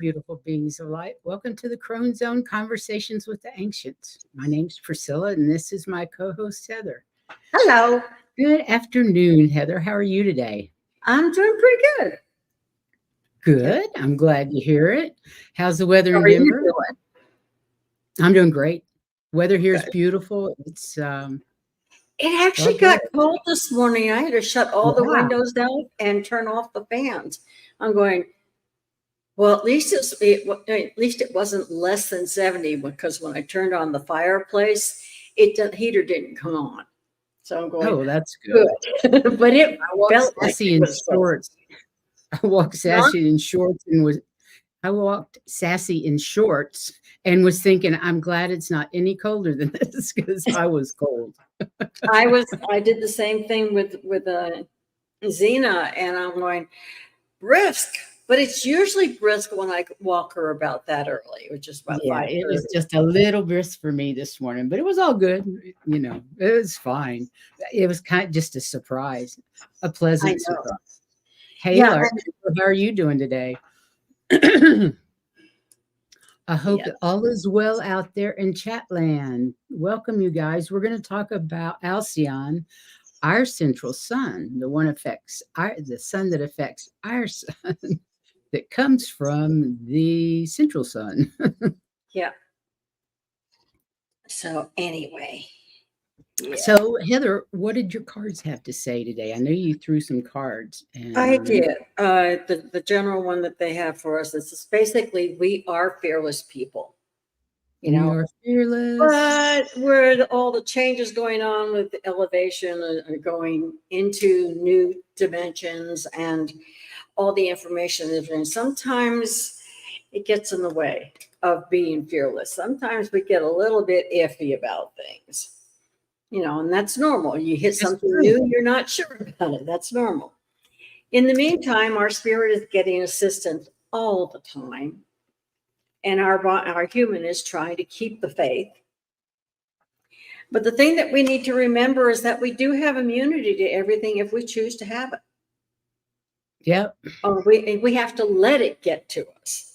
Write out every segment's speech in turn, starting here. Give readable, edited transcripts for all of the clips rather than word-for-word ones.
beautiful beings of light. Welcome to the Crone Zone Conversations with the Ancients. My name's Priscilla, and this is my co-host, Heather. Hello. Good afternoon, Heather. How are you today? I'm doing pretty good. Good. I'm glad to hear it. How's the weather How in are you Denver? doing? I'm doing great. Weather here is Good. beautiful. It's It actually all got good. cold this morning. I had to shut all the Wow. windows down and turn off the fans. I'm going, well, at least at least it wasn't less than 70 because when I turned on the fireplace, the heater didn't come on. So I'm going, Oh, that's good. good. But it I walked felt like sassy it in was cold. shorts. I walked Huh? sassy in shorts and was thinking, I'm glad it's not any colder than this because I was cold. I did the same thing with Xena, and I'm going, brisk, but it's usually brisk when I walk her about that early, which is about Yeah, 5:30. it was just a little brisk for me this morning, but it was all good. You know, it was fine. It was kind of just a surprise, a I pleasant know. surprise. Hey, Yeah, Lark, how are you doing today? I hope yeah. that all is well out there in Chatland. Welcome, you guys. We're going to talk about Alcyone, our central sun, the sun that affects our sun that comes from the central sun. Yeah. So anyway, yeah, So, Heather, what did your cards have to say today? I know you threw some cards, I and did. The general one that they have for us is basically we are fearless people, you we know, are fearless. but with all the changes going on with the elevation and going into new dimensions and all the information is in, sometimes it gets in the way of being fearless. Sometimes we get a little bit iffy about things, and that's normal. You hit That's something true. new, you're not sure about it. That's normal. In the meantime, our spirit is getting assistance all the time, and our human is trying to keep the faith. But the thing that we need to remember is that we do have immunity to everything if we choose to have it. Yep. Or we have to let it get to us.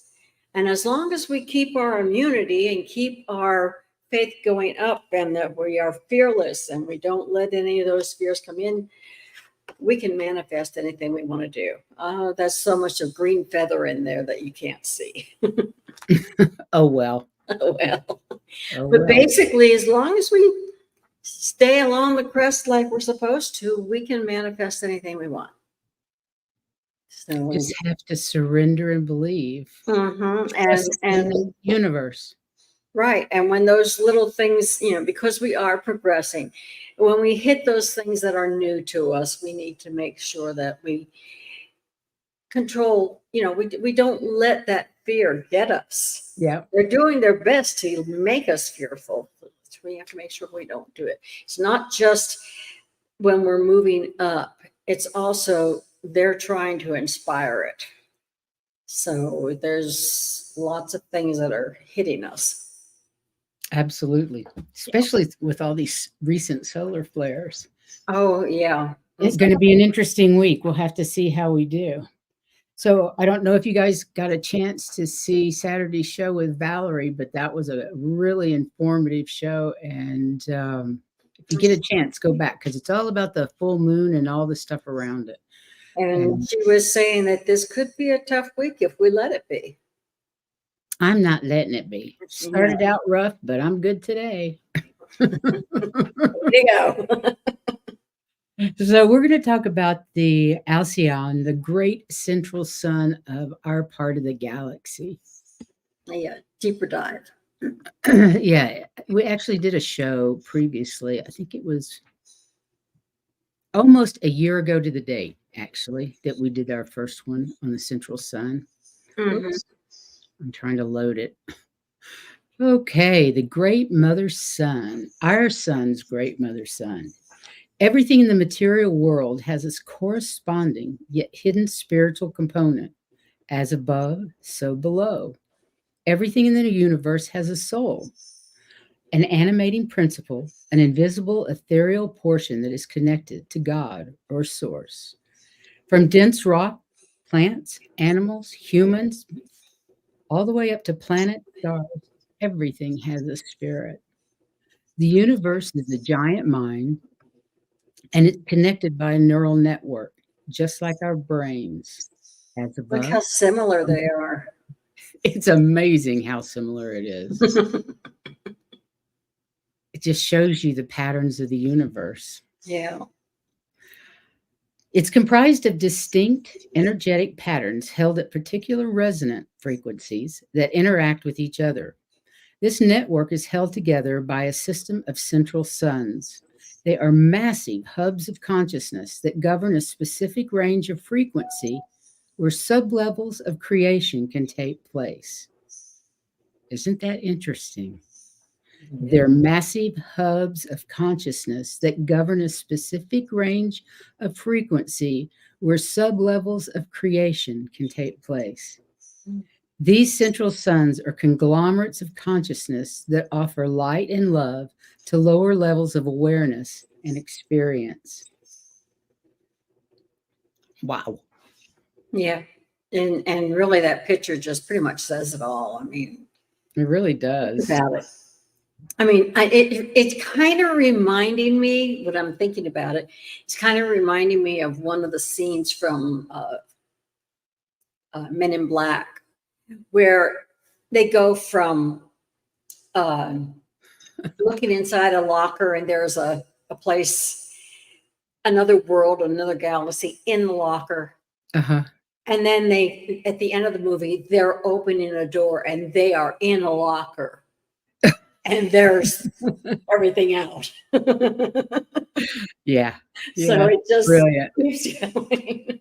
And as long as we keep our immunity and keep our faith going up and that we are fearless and we don't let any of those fears come in, we can manifest anything we want to do. There's so much of green feather in there that you can't see. Oh, well. Oh, well. Oh, But well. basically, as long as we stay along the crest like we're supposed to, we can manifest anything we want. So Just have to surrender and believe. Trust in and the universe. right. And when those little things, because we are progressing, when we hit those things that are new to us, we need to make sure that we control, we don't let that fear get us. Yeah. They're doing their best to make us fearful. So we have to make sure we don't do it. It's not just when we're moving up, it's also they're trying to inspire it. So there's lots of things that are hitting us. Absolutely. Especially with all these recent solar flares. Oh, yeah. It's going to be an interesting week. We'll have to see how we do. So I don't know if you guys got a chance to see Saturday's show with Valerie, but that was a really informative show. And if you get a chance, go back because it's all about the full moon and all the stuff around it. And she was saying that this could be a tough week if we let it be. I'm not letting it be. Started out rough, but I'm good today. There you go. So we're going to talk about the Alcyone, the great central sun of our part of the galaxy. Yeah, deeper dive. Yeah, we actually did a show previously. I think it was almost a year ago to the date, actually, that we did our first one on the central sun. Oops, I'm trying to load it. Okay, the great mother sun, our sun's great mother sun. Everything in the material world has its corresponding yet hidden spiritual component. As above, so below. Everything in the universe has a soul, an animating principle, an invisible ethereal portion that is connected to God or source. From dense rock, plants, animals, humans, all the way up to planets, stars. Everything has a spirit. The universe is a giant mind, and it's connected by a neural network, just like our brains. As Look above, how similar they are. it's amazing how similar it is. It just shows you the patterns of the universe. Yeah. It's comprised of distinct energetic patterns held at particular resonant frequencies that interact with each other. This network is held together by a system of central suns. They are massive hubs of consciousness that govern a specific range of frequency where sublevels of creation can take place. Isn't that interesting? They're massive hubs of consciousness that govern a specific range of frequency where sublevels of creation can take place. These central suns are conglomerates of consciousness that offer light and love to lower levels of awareness and experience. Wow. Yeah. And really that picture just pretty much says it all. I mean, It really does. about it. I mean, it's kind of reminding me, what I'm thinking about it, it's kind of reminding me of one of the scenes from Men in Black, where they go from looking inside a locker and there's a place, another world, another galaxy in the locker. Uh-huh. And then they, at the end of the movie, they're opening a door and they are in a locker. And there's everything out. Yeah. So it just brilliant. keeps going.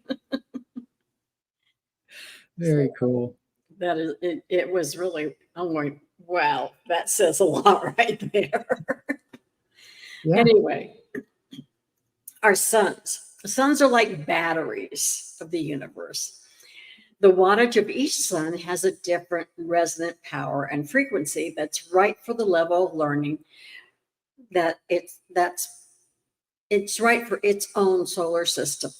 Very cool. That is, it was really, I'm going, wow, that says a lot right there. Yeah. Anyway, our suns. The suns are like batteries of the universe. The wattage of each sun has a different resonant power and frequency that's right for the level of learning that it's right for its own solar system.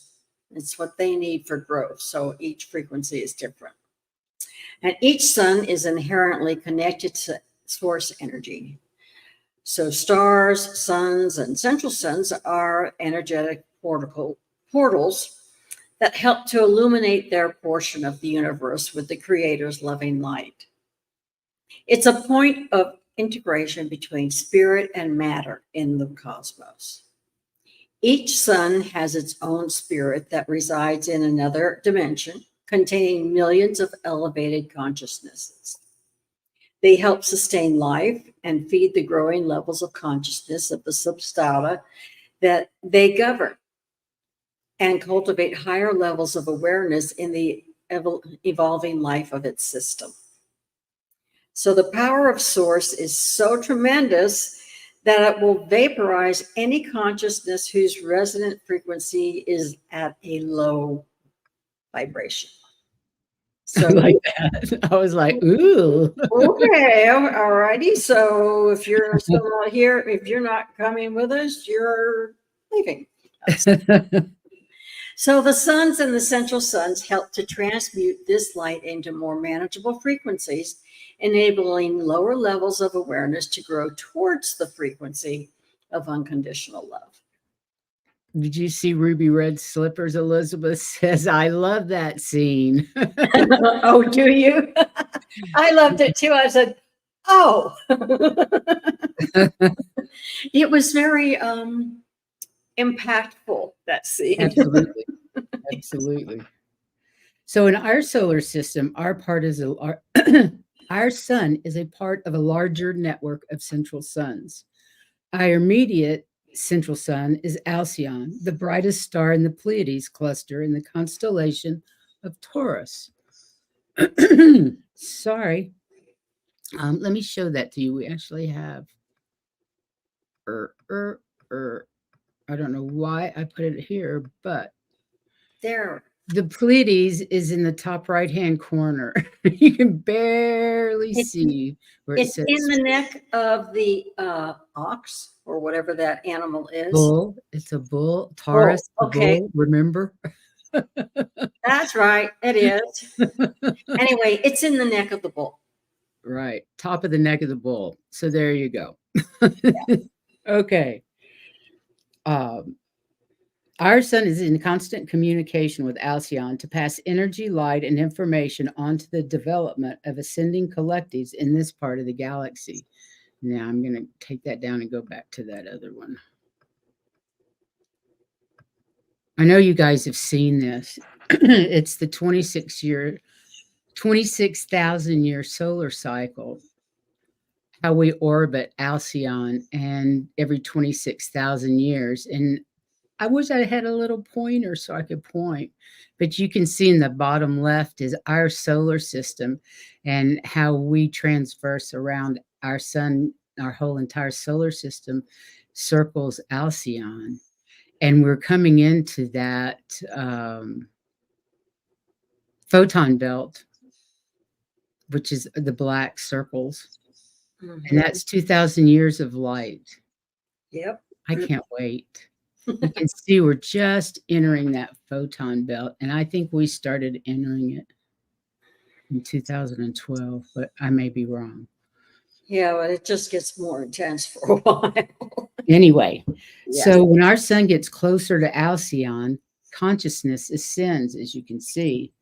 It's what they need for growth. So each frequency is different. And each sun is inherently connected to source energy. So stars, suns, and central suns are energetic portals that help to illuminate their portion of the universe with the Creator's loving light. It's a point of integration between spirit and matter in the cosmos. Each sun has its own spirit that resides in another dimension containing millions of elevated consciousnesses. They help sustain life and feed the growing levels of consciousness of the substrata that they govern, and cultivate higher levels of awareness in the evolving life of its system. So the power of source is so tremendous that it will vaporize any consciousness whose resonant frequency is at a low vibration. So like that. I was like, ooh. Okay, all righty. So if you're still not here, if you're not coming with us, you're leaving us. So the suns and the central suns help to transmute this light into more manageable frequencies, enabling lower levels of awareness to grow towards the frequency of unconditional love. Did you see Ruby Red Slippers? Elizabeth says, I love that scene. Oh, do you? I loved it too. I said, oh. It was very impactful, that scene. Absolutely. Absolutely. So in our solar system, our sun is a part of a larger network of central suns. Our immediate central sun is Alcyone, the brightest star in the Pleiades cluster in the constellation of Taurus. Sorry. Let me show that to you. We actually have I don't know why I put it here, but There. The Pleiades is in the top right-hand corner. You can barely see where it It's says in the neck of the ox or whatever that animal is. bull. It's a bull. Taurus, Oh, okay. the bull, remember? That's right. It is. Anyway, it's in the neck of the bull. Right. Top of the neck of the bull. So there you go. Okay. Um, our sun is in constant communication with Alcyone to pass energy, light, and information onto the development of ascending collectives in this part of the galaxy. Now I'm going to take that down and go back to that other one. I know you guys have seen this. It's the 26,000 year solar cycle, how we orbit Alcyone, and every 26,000 years. And I wish I had a little pointer so I could point, but you can see in the bottom left is our solar system and how we transverse around our sun. Our whole entire solar system circles Alcyone. And we're coming into that photon belt, which is the black circles. Mm-hmm. And that's 2,000 years of light. Yep. I can't wait. You can see we're just entering that photon belt. And I think we started entering it in 2012, but I may be wrong. Yeah, but it just gets more intense for a while. Anyway, Yes. So when our sun gets closer to Alcyone, consciousness ascends, as you can see.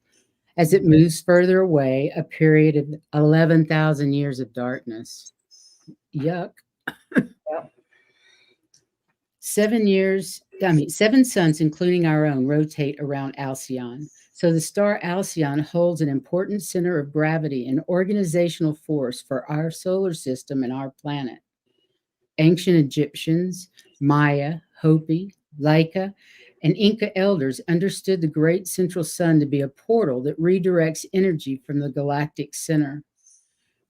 As it moves further away, a period of 11,000 years of darkness. Yuck. Yep. 7 suns, including our own, rotate around Alcyone. So the star Alcyone holds an important center of gravity and organizational force for our solar system and our planet. Ancient Egyptians, Maya, Hopi, Laika, and Inca elders understood the great central sun to be a portal that redirects energy from the galactic center.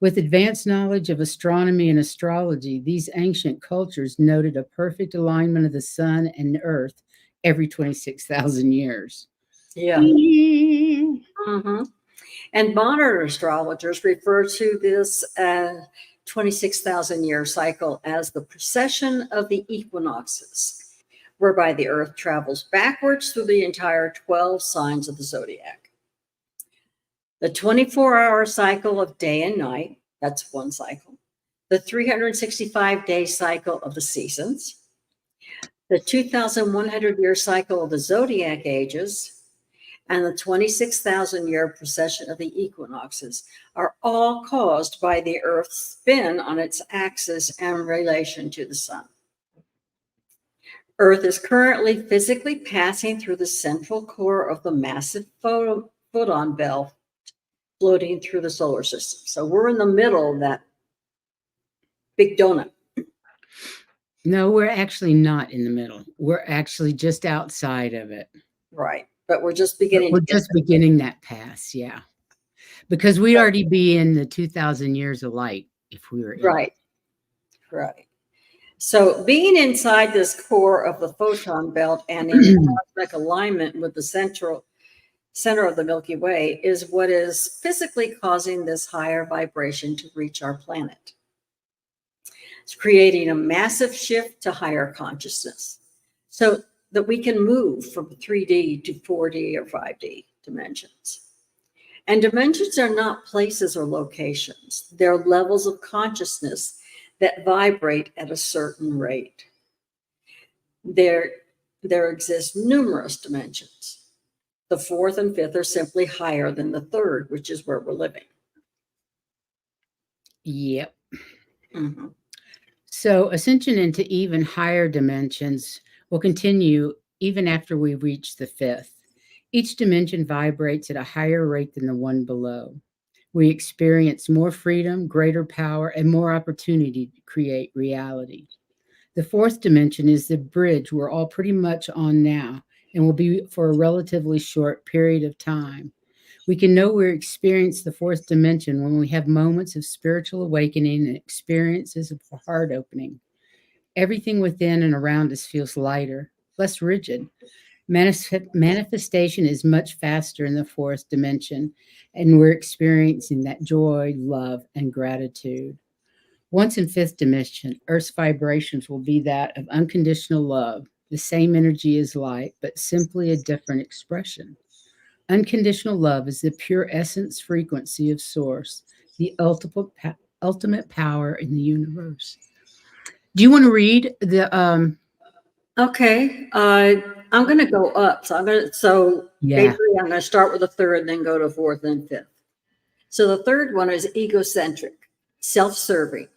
With advanced knowledge of astronomy and astrology, these ancient cultures noted a perfect alignment of the sun and earth every 26,000 years. Yeah. Mm-hmm. And modern astrologers refer to this 26,000 year cycle as the precession of the equinoxes, whereby the earth travels backwards through the entire 12 signs of the zodiac. The 24-hour cycle of day and night, that's one cycle. The 365-day cycle of the seasons. The 2,100 year cycle of the zodiac ages, and the 26,000 year precession of the equinoxes are all caused by the Earth's spin on its axis and relation to the sun. Earth is currently physically passing through the central core of the massive photon belt floating through the solar system. So we're in the middle of that big donut. No, we're actually not in the middle. We're actually just outside of it. Right. But we're just beginning. We're just beginning that pass, yeah. Because we'd already be in the 2,000 years of light if we were in. Right. Right. So being inside this core of the photon belt and in cosmic alignment with the center of the Milky Way is what is physically causing this higher vibration to reach our planet. It's creating a massive shift to higher consciousness so that we can move from 3D to 4D or 5D dimensions. And dimensions are not places or locations. They're levels of consciousness that vibrate at a certain rate. There exist numerous dimensions. The fourth and fifth are simply higher than the third, which is where we're living. Yep. Mm-hmm. So ascension into even higher dimensions will continue even after we reach the fifth. Each dimension vibrates at a higher rate than the one below. We experience more freedom, greater power, and more opportunity to create reality. The fourth dimension is the bridge we're all pretty much on now and will be for a relatively short period of time. We can know we're experiencing the fourth dimension when we have moments of spiritual awakening and experiences of heart opening. Everything within and around us feels lighter, less rigid. Manifestation is much faster in the fourth dimension, and we're experiencing that joy, love, and gratitude. Once in fifth dimension, Earth's vibrations will be that of unconditional love. The same energy is light, but simply a different expression. Unconditional love is the pure essence frequency of Source, the ultimate power in the universe. Do you want to read the Okay. I'm going to go up. So yeah. basically I'm going to start with the third, then go to fourth and fifth. So the third one is egocentric, self-serving,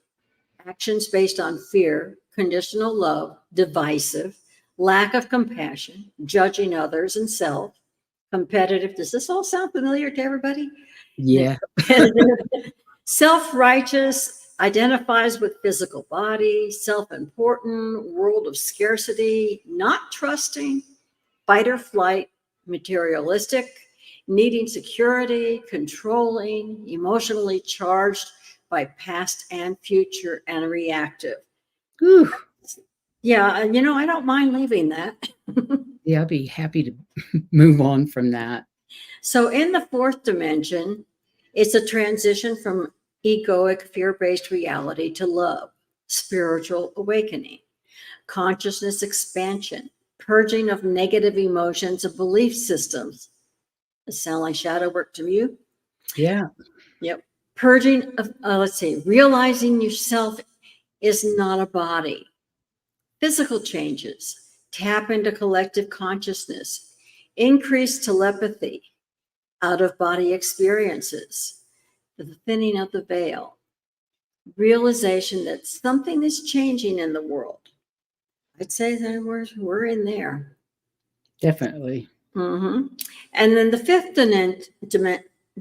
actions based on fear, conditional love, divisive, lack of compassion, judging others and self, competitive. Does this all sound familiar to everybody? Yeah. Self-righteous, identifies with physical body, self-important, world of scarcity, not trusting, fight or flight, materialistic, needing security, controlling, emotionally charged by past and future, and reactive. Whew. Yeah, I don't mind leaving that. Yeah, I'll be happy to move on from that. So in the fourth dimension, it's a transition from egoic, fear-based reality to love, spiritual awakening, consciousness expansion, purging of negative emotions and belief systems. Does it sound like shadow work to you? Yeah. Yep. Purging of, realizing yourself is not a body. Physical changes, tap into collective consciousness, increase telepathy, out of body experiences, the thinning of the veil, realization that something is changing in the world. I'd say that we're in there. Definitely. Mm-hmm. And then the fifth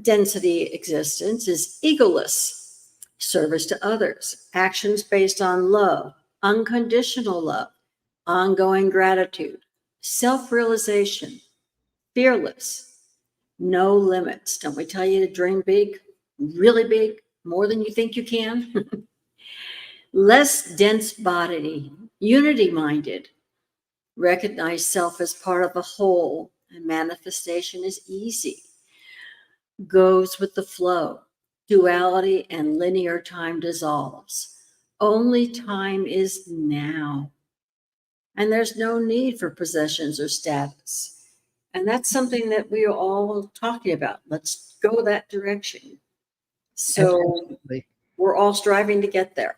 density existence is egoless, service to others, actions based on love, unconditional love, ongoing gratitude, self-realization, fearless, no limits. Don't we tell you to dream big, really big, more than you think you can? Less dense body, unity minded, recognize self as part of the whole, and manifestation is easy. Goes with the flow. Duality and linear time dissolves. Only time is now. And there's no need for possessions or status. And that's something that we are all talking about. Let's go that direction. So Absolutely. we're all striving to get there.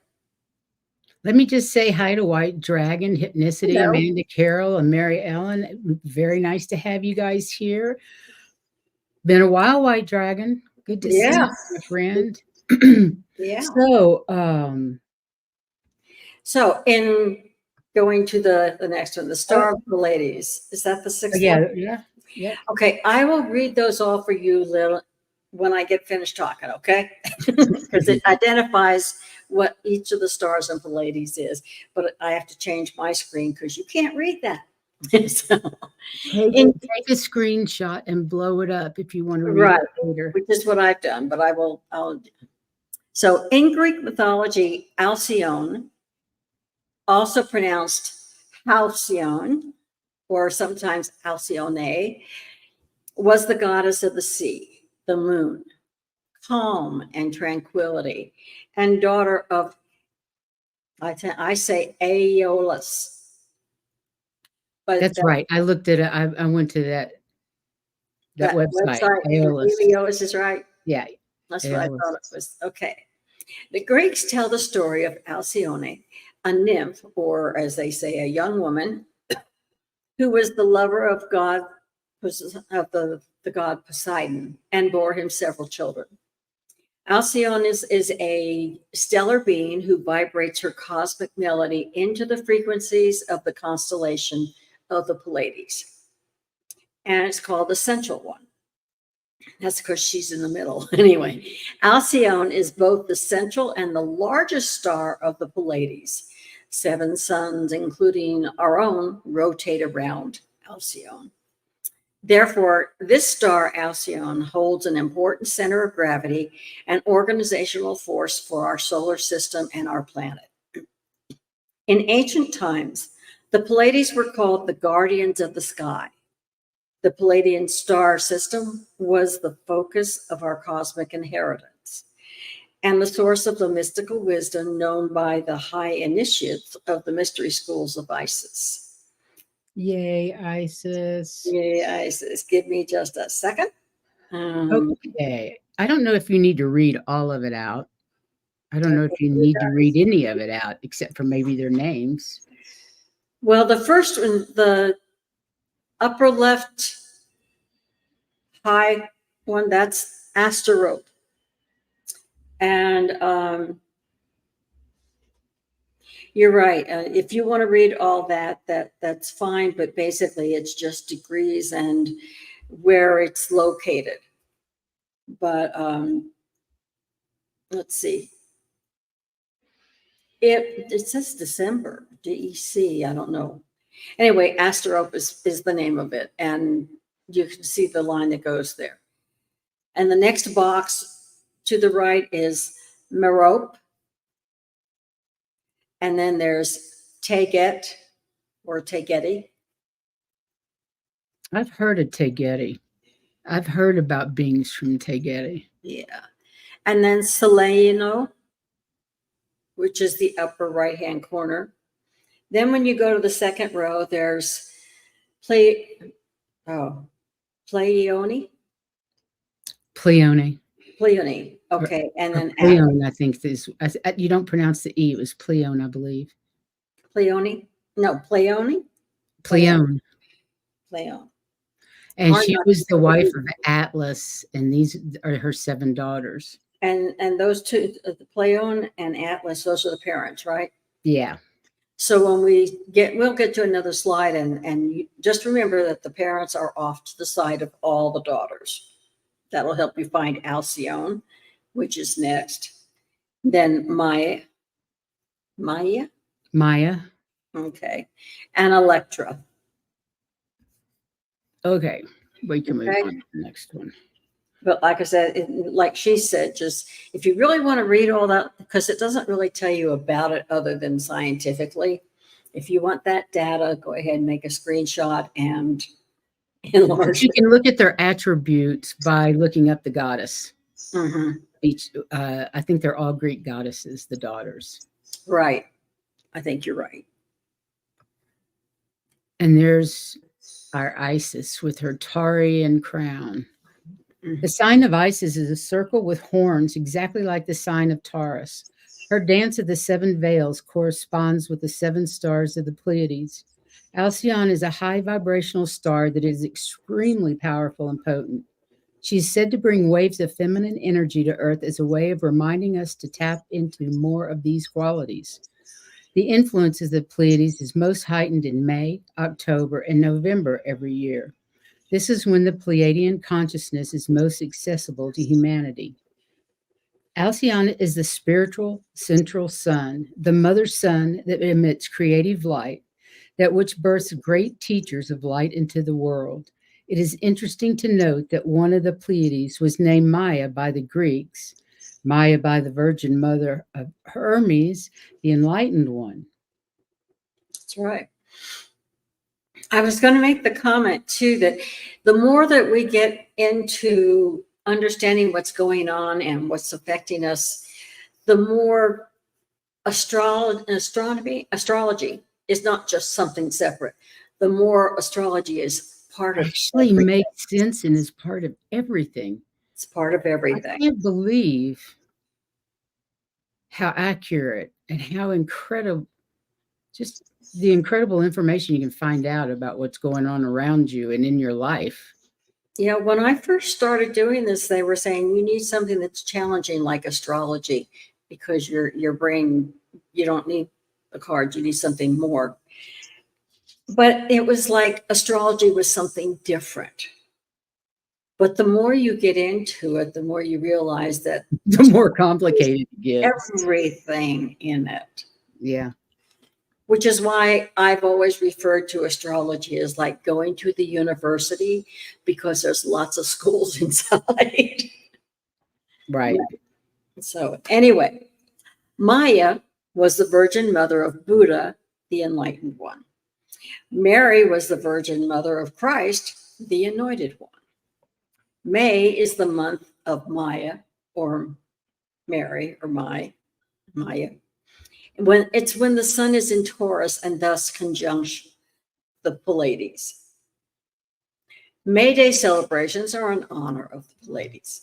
Let me just say hi to White Dragon, Hypnicity, Hello. Amanda Carroll, and Mary Ellen. Very nice to have you guys here. Been a while, White Dragon. Good to see you, my friend. Yeah. So, in going to the next one, the Star of the Ladies. Is that the sixth one? Yeah. Okay, I will read those all for you, Lil, when I get finished talking, okay? Because it identifies what each of the stars of the ladies is. But I have to change my screen because you can't read that. So, Take a screenshot and blow it up if you want to read it later. Which is what I've done, but I'll. So in Greek mythology, Alcyone, also pronounced Halcyon, or sometimes Alcyone, was the goddess of the sea, the moon, calm and tranquility, and daughter of, I say Aeolus. But that's right. I looked at it. I went to that website. Aeolus is right. Yeah. That's what I thought it was. Okay. The Greeks tell the story of Alcyone, a nymph, or as they say, a young woman, who was the lover of the god Poseidon, and bore him several children. Alcyone is a stellar being who vibrates her cosmic melody into the frequencies of the constellation of the Pleiades. And it's called the Central One. That's because she's in the middle. Anyway, Alcyone is both the central and the largest star of the Pleiades. 7 suns, including our own, rotate around Alcyone. Therefore, this star, Alcyone, holds an important center of gravity and organizational force for our solar system and our planet. In ancient times, the Pleiades were called the guardians of the sky. The Pleiadian star system was the focus of our cosmic inheritance and the source of the mystical wisdom known by the high initiates of the mystery schools of Isis. Yay, Isis. Yeah, Isis. Give me just a second. Okay. I don't know if you need to read all of it out. I don't know if you Okay, need to read any of it out, except for maybe their names. well, the first one, the upper left high one, that's Asterope. And you're right. If you want to read all that, that's fine. But basically, it's just degrees and where it's located. But let's see. It says December, DEC. I don't know. Anyway, Asterope is the name of it, and you can see the line that goes there. And the next box to the right is Merope. And then there's Taget or Tageti. I've heard of Tegeti. I've heard about beings from Tegeti. Yeah. And then Seleno, which is the upper right-hand corner. Then when you go to the second row, there's Pleione. Pleione. Pleione. Okay. And then Pleione, I think this. You don't pronounce the E. It was Pleione, I believe. Pleione? No, Pleione? Pleione. Pleione. And she was the wife of Atlas, and these are her 7 daughters. And those two, the Pleione and Atlas, those are the parents, right? Yeah. So when we'll get to another slide, and you just remember that the parents are off to the side of all the daughters. That'll help you find Alcyone, which is next. Then Maya. Okay. And Electra. Okay. We can move on to the next one. But like I said, like she said, just if you really want to read all that, because it doesn't really tell you about it other than scientifically. If you want that data, go ahead and make a screenshot and enlarge You it. can look at their attributes by looking up the goddess. Mm-hmm. I think they're all Greek goddesses, the daughters. Right. I think you're right. And there's our Isis with her Taurian crown. Mm-hmm. The sign of Isis is a circle with horns, exactly like the sign of Taurus. Her dance of the 7 veils corresponds with the 7 stars of the Pleiades. Alcyone is a high vibrational star that is extremely powerful and potent. She is said to bring waves of feminine energy to Earth as a way of reminding us to tap into more of these qualities. The influence of the Pleiades is most heightened in May, October, and November every year. This is when the Pleiadian consciousness is most accessible to humanity. Alcyone is the spiritual central sun, the mother sun that emits creative light, that which births great teachers of light into the world. It is interesting to note that one of the Pleiades was named Maya by the Greeks, Maya by the Virgin Mother of Hermes, the Enlightened One. That's right. I was going to make the comment too that the more that we get into understanding what's going on and what's affecting us, the more astrology is not just something separate. The more astrology is part of Actually everything. Makes sense and is part of everything. It's part of everything. I can't believe how accurate and how incredible, just the incredible information you can find out about what's going on around you and in your life. Yeah, when I first started doing this, they were saying you need something that's challenging like astrology because your brain, you don't need a card, you need something more. But it was like astrology was something different. But the more you get into it, the more you realize that The more complicated it gets. Everything in it. Yeah. Which is why I've always referred to astrology as like going to the university because there's lots of schools inside. Right. So anyway, Maya was the Virgin Mother of Buddha, the Enlightened One. Mary was the Virgin Mother of Christ, the Anointed One. May is the month of Maya or Mary or Maya. When the sun is in Taurus and thus conjunction the Pleiades. May Day celebrations are in honor of the Pleiades.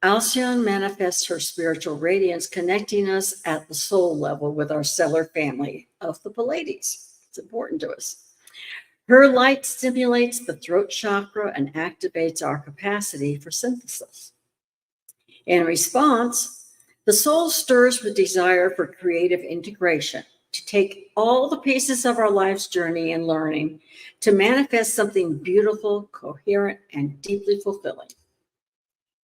Alcyone manifests her spiritual radiance, connecting us at the soul level with our stellar family of the Pleiades. It's important to us. Her light stimulates the throat chakra and activates our capacity for synthesis. In response, the soul stirs with desire for creative integration, to take all the pieces of our life's journey and learning to manifest something beautiful, coherent, and deeply fulfilling.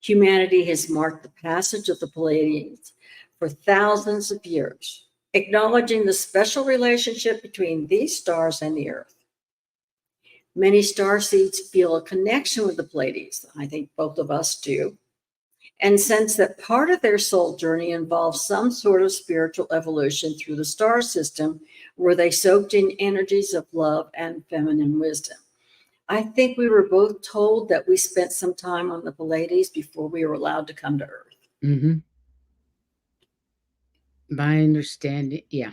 Humanity has marked the passage of the Pleiades for thousands of years, acknowledging the special relationship between these stars and the Earth. Many starseeds feel a connection with the Pleiades. I think both of us do, and sense that part of their soul journey involves some sort of spiritual evolution through the star system where they soaked in energies of love and feminine wisdom. I think we were both told that we spent some time on the Pleiades before we were allowed to come to Earth. Mm-hmm. My understanding, yeah.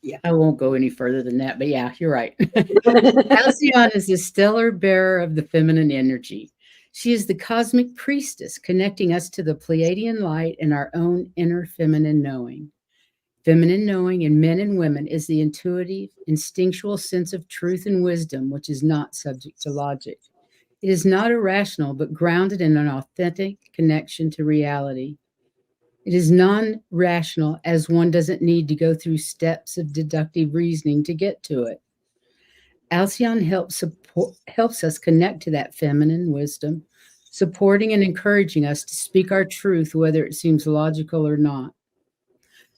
Yeah. I won't go any further than that, but yeah, you're right. Alcyone is the stellar bearer of the feminine energy. She is the cosmic priestess, connecting us to the Pleiadian light and our own inner feminine knowing. Feminine knowing in men and women is the intuitive, instinctual sense of truth and wisdom, which is not subject to logic. It is not irrational, but grounded in an authentic connection to reality. It is non-rational, as one doesn't need to go through steps of deductive reasoning to get to it. Alcyone helps us connect to that feminine wisdom, supporting and encouraging us to speak our truth, whether it seems logical or not.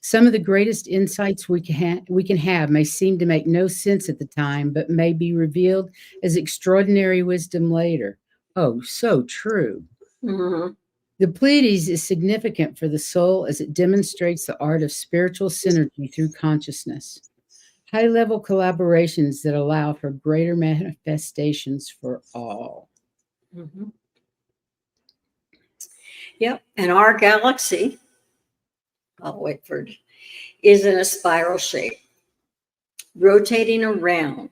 Some of the greatest insights we can have may seem to make no sense at the time, but may be revealed as extraordinary wisdom later. Oh, so true. Mm-hmm. The Pleiades is significant for the soul as it demonstrates the art of spiritual synergy through consciousness. High-level collaborations that allow for greater manifestations for all. Mm-hmm. Yep. And our galaxy, I'll wait for it, is in a spiral shape, rotating around.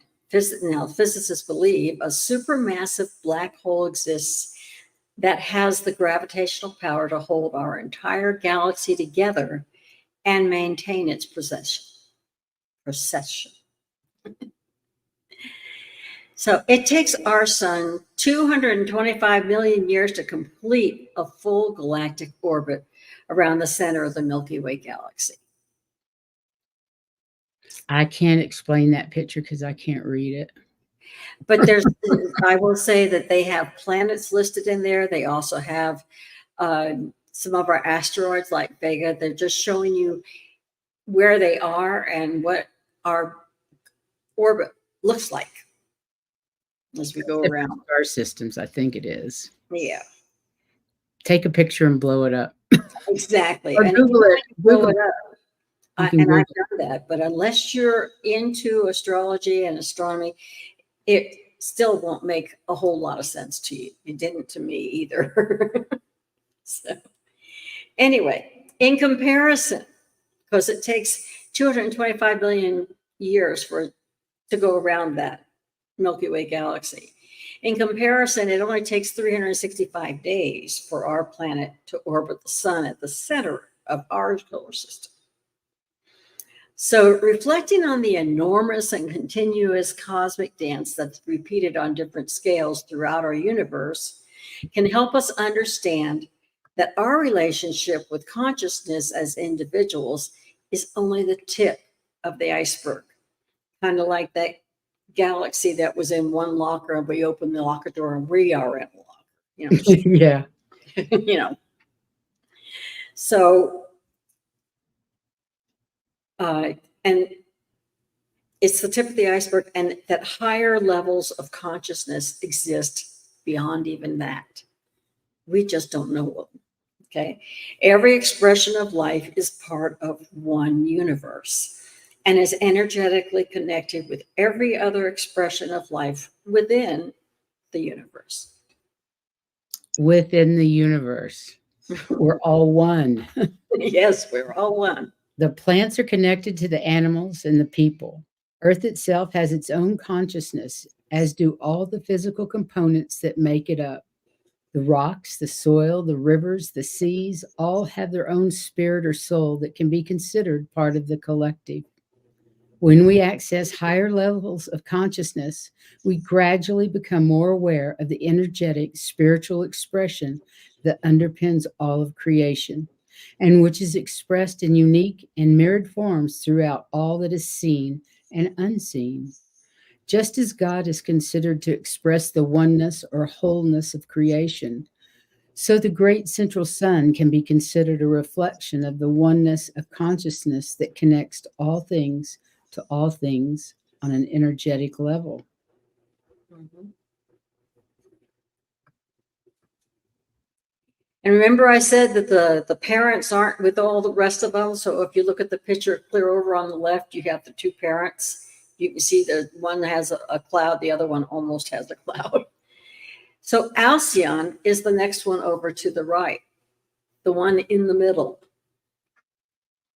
Now, physicists believe a supermassive black hole exists that has the gravitational power to hold our entire galaxy together and maintain its precession. So it takes our sun 225 million years to complete a full galactic orbit around the center of the Milky Way galaxy. I can't explain that picture because I can't read it. But I will say that they have planets listed in there. They also have some of our asteroids like Vega. They're just showing you where they are and what our orbit looks like as we go around. Star systems, I think it is. Yeah. Take a picture and blow it up. Exactly. Or And Google it. blow it up. You can And Google I've done that, but unless you're into astrology and astronomy, it still won't make a whole lot of sense to you. It didn't to me either. So anyway, in comparison, because it takes 225 billion years to go around that Milky Way galaxy. In comparison, it only takes 365 days for our planet to orbit the sun at the center of our solar system. So reflecting on the enormous and continuous cosmic dance that's repeated on different scales throughout our universe can help us understand that our relationship with consciousness as individuals is only the tip of the iceberg. Kind of like that galaxy that was in one locker and we open the locker door and we are in the locker. You know, yeah. you know. So and it's the tip of the iceberg, and that higher levels of consciousness exist beyond even that. We just don't know them. Okay. Every expression of life is part of one universe and is energetically connected with every other expression of life within the universe. Within the universe, we're all one. Yes, we're all one. The plants are connected to the animals and the people. Earth itself has its own consciousness, as do all the physical components that make it up. The rocks, the soil, the rivers, the seas all have their own spirit or soul that can be considered part of the collective. When we access higher levels of consciousness, we gradually become more aware of the energetic spiritual expression that underpins all of creation, and which is expressed in unique and mirrored forms throughout all that is seen and unseen. Just as God is considered to express the oneness or wholeness of creation, so the great central sun can be considered a reflection of the oneness of consciousness that connects to all things on an energetic level. Mhm. And remember I said that the parents aren't with all the rest of them. So if you look at the picture clear over on the left, you have the two parents. You can see the one has a cloud, the other one almost has a cloud. So Alcyone is the next one over to the right, the one in the middle.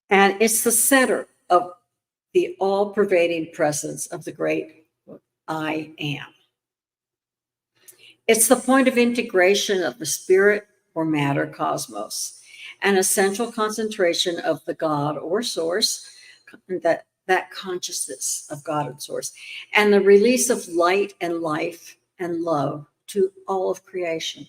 And it's the center of the all-pervading presence of the great I am. It's the point of integration of the spirit or matter cosmos, an essential concentration of the God or source, that consciousness of God and source, and the release of light and life and love to all of creation.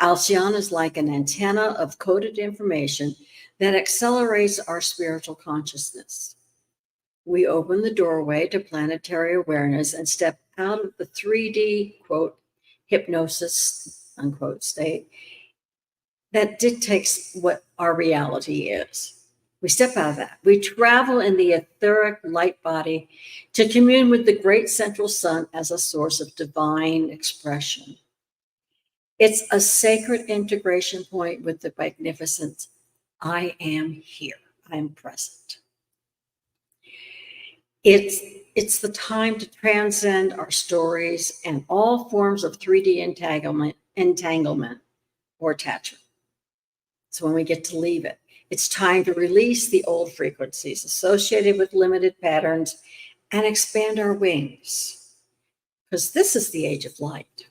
Alcyone is like an antenna of coded information that accelerates our spiritual consciousness. We open the doorway to planetary awareness and step out of the 3D, quote, hypnosis, unquote, state that dictates what our reality is. We step out of that. We travel in the etheric light body to commune with the great central sun as a source of divine expression. It's a sacred integration point with the magnificent I am here. I am present. It's the time to transcend our stories and all forms of 3D entanglement or attachment. So when we get to leave it, it's time to release the old frequencies associated with limited patterns and expand our wings, because this is the age of light.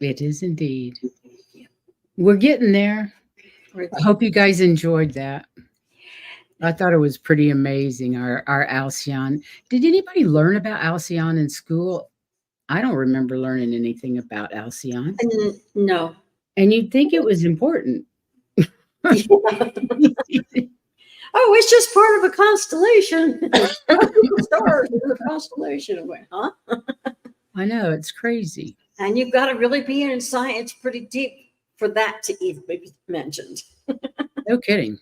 It is indeed. We're getting there. I hope you guys enjoyed that. I thought it was pretty amazing, our Alcyone. Did anybody learn about Alcyone in school? I don't remember learning anything about Alcyone. No. And you'd think it was important. Yeah. Oh, it's just part of a constellation. The stars in the constellation. I went, huh? I know, it's crazy. And you've got to really be in science pretty deep for that to even be mentioned. No kidding.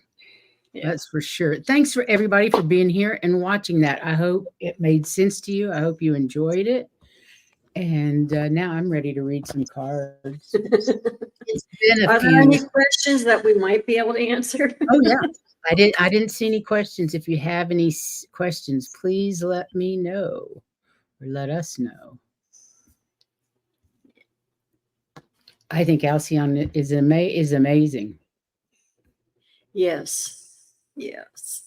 Yeah. That's for sure. Thanks for everybody for being here and watching that. I hope it made sense to you. I hope you enjoyed it. And now I'm ready to read some cards. It's been a Are few. there any questions that we might be able to answer? Oh yeah, I didn't see any questions. If you have any questions, please let me know or let us know. I think Alcyone is amazing. Yes. Yes.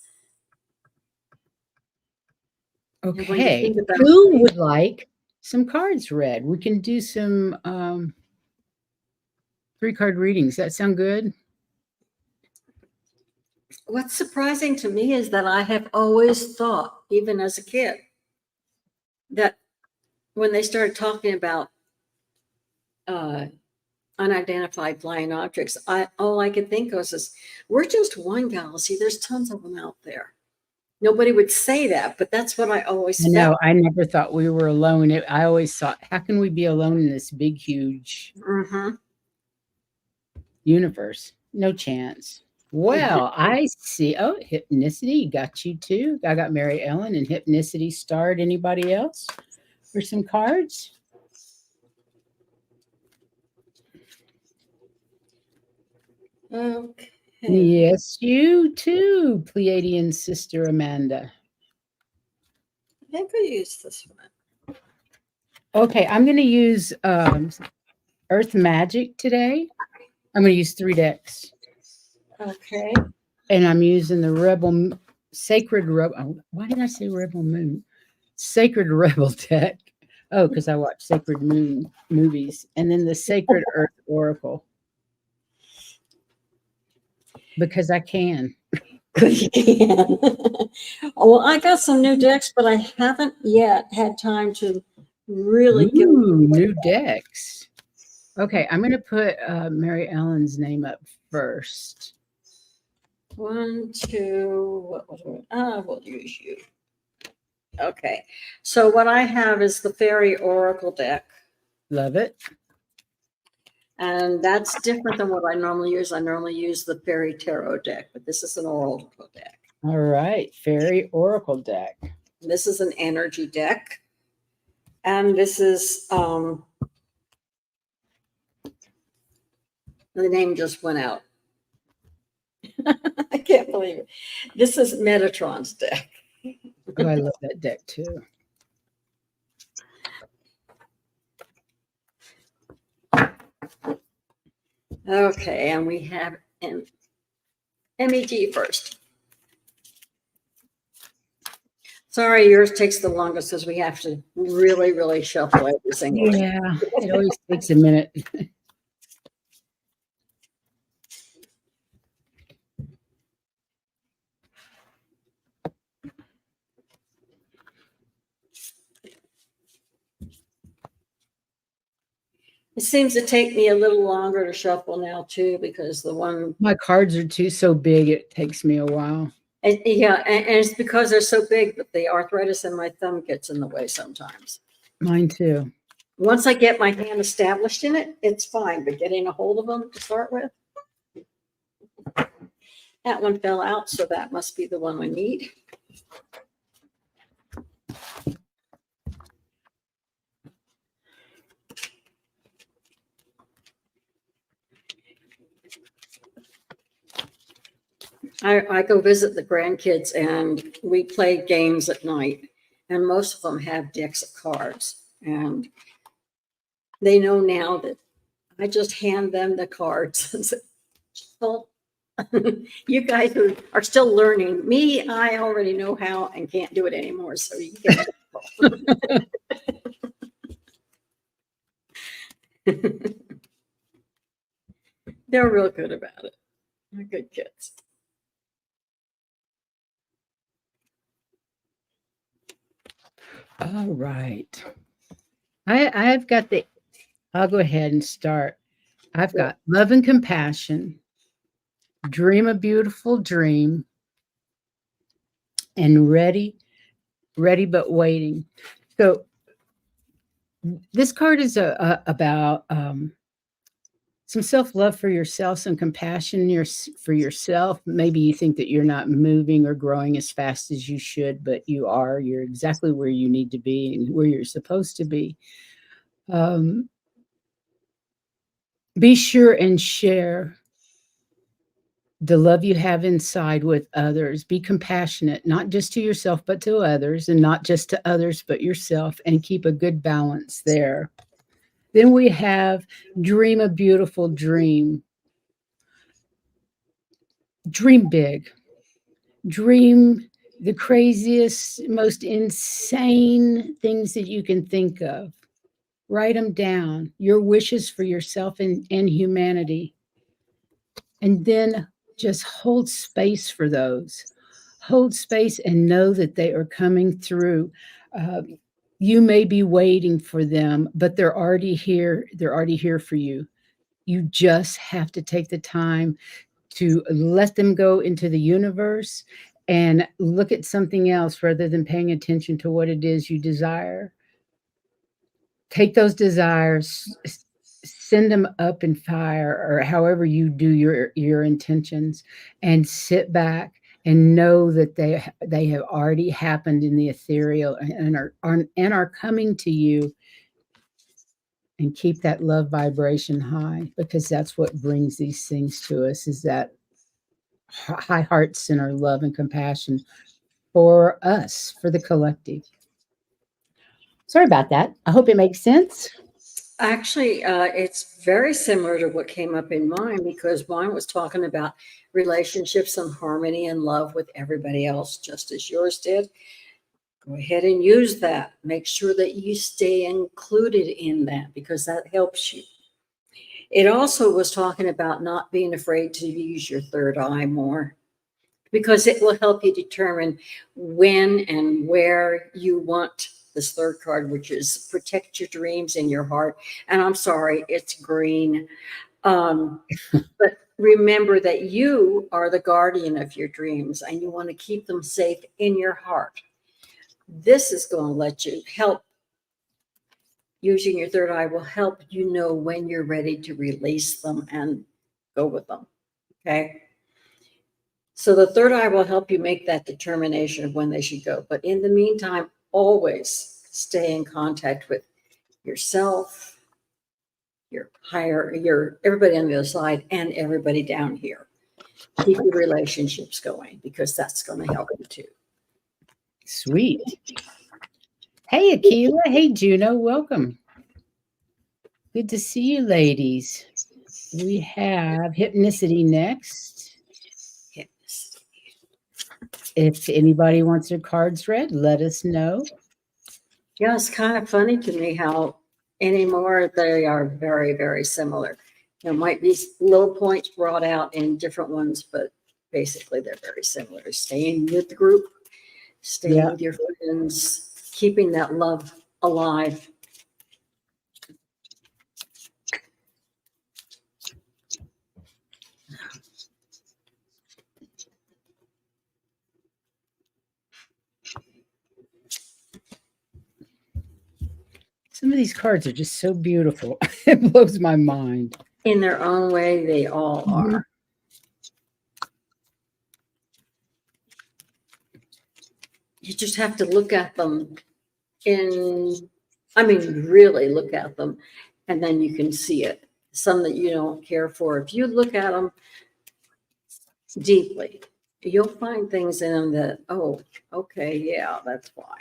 Okay. Who would like some cards read? We can do some 3-card readings. That sound good? What's surprising to me is that I have always thought, even as a kid, that when they started talking about unidentified flying objects, all I could think of is, we're just one galaxy. There's tons of them out there. Nobody would say that, but that's what I always felt. No, I never thought we were alone. I always thought, how can we be alone in this big, huge universe? No chance. Well, I see. Oh, Hypnicity got you too. I got Mary Ellen and Hypnicity starred. Anybody else for some cards? Okay. Yes, you too, Pleiadian sister Amanda. I think I used this one. Okay, I'm going to use Earth Magic today. I'm going to use 3 decks. Okay. And I'm using the Rebel Sacred Rebel. Why did I say Rebel Moon? Sacred Rebel deck. Oh, because I watch Sacred Moon movies. And then the Sacred Earth Oracle. Because I can. Because you can. Well, I got some new decks, but I haven't yet had time to really get new decks. Okay, I'm going to put Mary Ellen's name up first. 1, 2, what was it? We'll use you. Okay, so what I have is the Fairy Oracle deck. Love it. And that's different than what I normally use. I normally use the Fairy Tarot deck, but this is an Oracle deck. All right, Fairy Oracle deck. This is an energy deck. And this is, the name just went out. I can't believe it. This is Metatron's deck. Oh, I love that deck too. Okay, and we have MEG first. Sorry, yours takes the longest because we have to really, really shuffle every single thing. Yeah, it always takes a minute. It seems to take me a little longer to shuffle now too, because the one My cards are so big, it takes me a while. and it's because they're so big that the arthritis in my thumb gets in the way sometimes. Mine too. Once I get my hand established in it, it's fine, but getting a hold of them to start with. That one fell out, so that must be the one we need. I go visit the grandkids and we play games at night, and most of them have decks of cards, and they know now that I just hand them the cards and say, well, you guys are still learning. Me, I already know how and can't do it anymore, so you can. They're real good about it. They're good kids. All right. I've got I'll go ahead and start. I've got love and compassion, dream a beautiful dream, and ready but waiting. So this card is about some self-love for yourself, some compassion for yourself. Maybe you think that you're not moving or growing as fast as you should, but you are. You're exactly where you need to be and where you're supposed to be. Be sure and share the love you have inside with others. Be compassionate, not just to yourself, but to others, and not just to others, but yourself, and keep a good balance there. Then we have dream a beautiful dream. Dream big. Dream the craziest, most insane things that you can think of. Write them down, your wishes for yourself and humanity. And then just hold space for those. Hold space and know that they are coming through. You may be waiting for them, but they're already here. They're already here for you. You just have to take the time to let them go into the universe and look at something else rather than paying attention to what it is you desire. Take those desires, send them up in fire, or however you do your intentions, and sit back and know that they have already happened in the ethereal and are coming to you. And keep that love vibration high, because that's what brings these things to us, is that high heart center love and compassion for us, for the collective. Sorry about that. I hope it makes sense. Actually, it's very similar to what came up in mine, because mine was talking about relationships and harmony and love with everybody else, just as yours did. Go ahead and use that. Make sure that you stay included in that, because that helps you. It also was talking about not being afraid to use your third eye more, because it will help you determine when and where you want this third card, which is protect your dreams in your heart. And I'm sorry, it's green. But remember that you are the guardian of your dreams, and you want to keep them safe in your heart. This is going to let you help. Using your third eye will help you know when you're ready to release them and go with them. Okay. So the third eye will help you make that determination of when they should go. But in the meantime, always stay in contact with yourself, your higher, your everybody on the other side, and everybody down here. Keep your relationships going, because that's going to help you too. Sweet. Hey, Akila. Hey, Juno. Welcome. Good to see you, ladies. We have Hypnicity next. Yes. If anybody wants their cards read, let us know. Yeah, it's kind of funny to me how anymore they are very, very similar. There might be little points brought out in different ones, but basically they're very similar. Staying with the group, staying with your friends, keeping that love alive. Some of these cards are just so beautiful. It blows my mind. In their own way, they all are. You just have to look at them really look at them, and then you can see it. Some that you don't care for, if you look at them deeply, you'll find things in them that, oh, okay, yeah, that's why.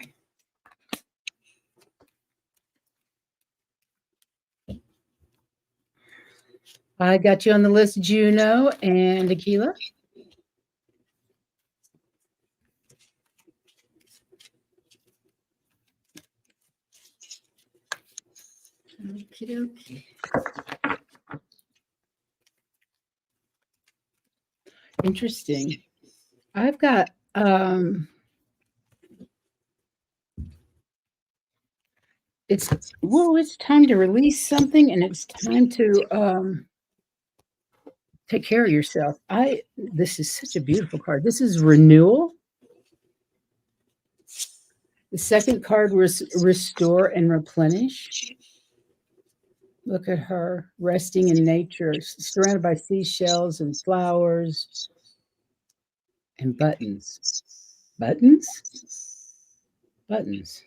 I got you on the list, Juno and Akila. Okie dokie. Interesting. I've got it's time to release something, and it's time to take care of yourself. This is such a beautiful card. This is renewal. The second card was restore and replenish. Look at her resting in nature, surrounded by seashells and flowers and buttons. Buttons? Buttons.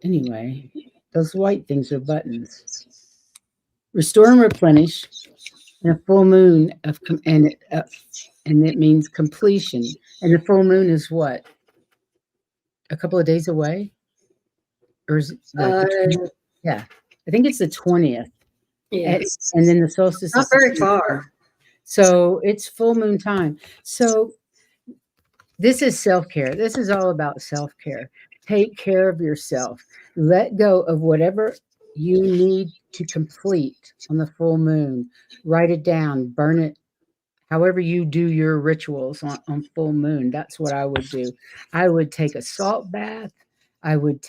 Anyway, those white things are buttons. Restore and replenish, and a full moon and it means completion. And the full moon is what? A couple of days away, or is it like yeah? I think it's the 20th. Yes. And then the solstice Not is very far. So it's full moon time. So this is self-care. This is all about self-care. Take care of yourself. Let go of whatever you need to complete on the full moon. Write it down, burn it. However you do your rituals on full moon, that's what I would do. I would take a salt bath. I would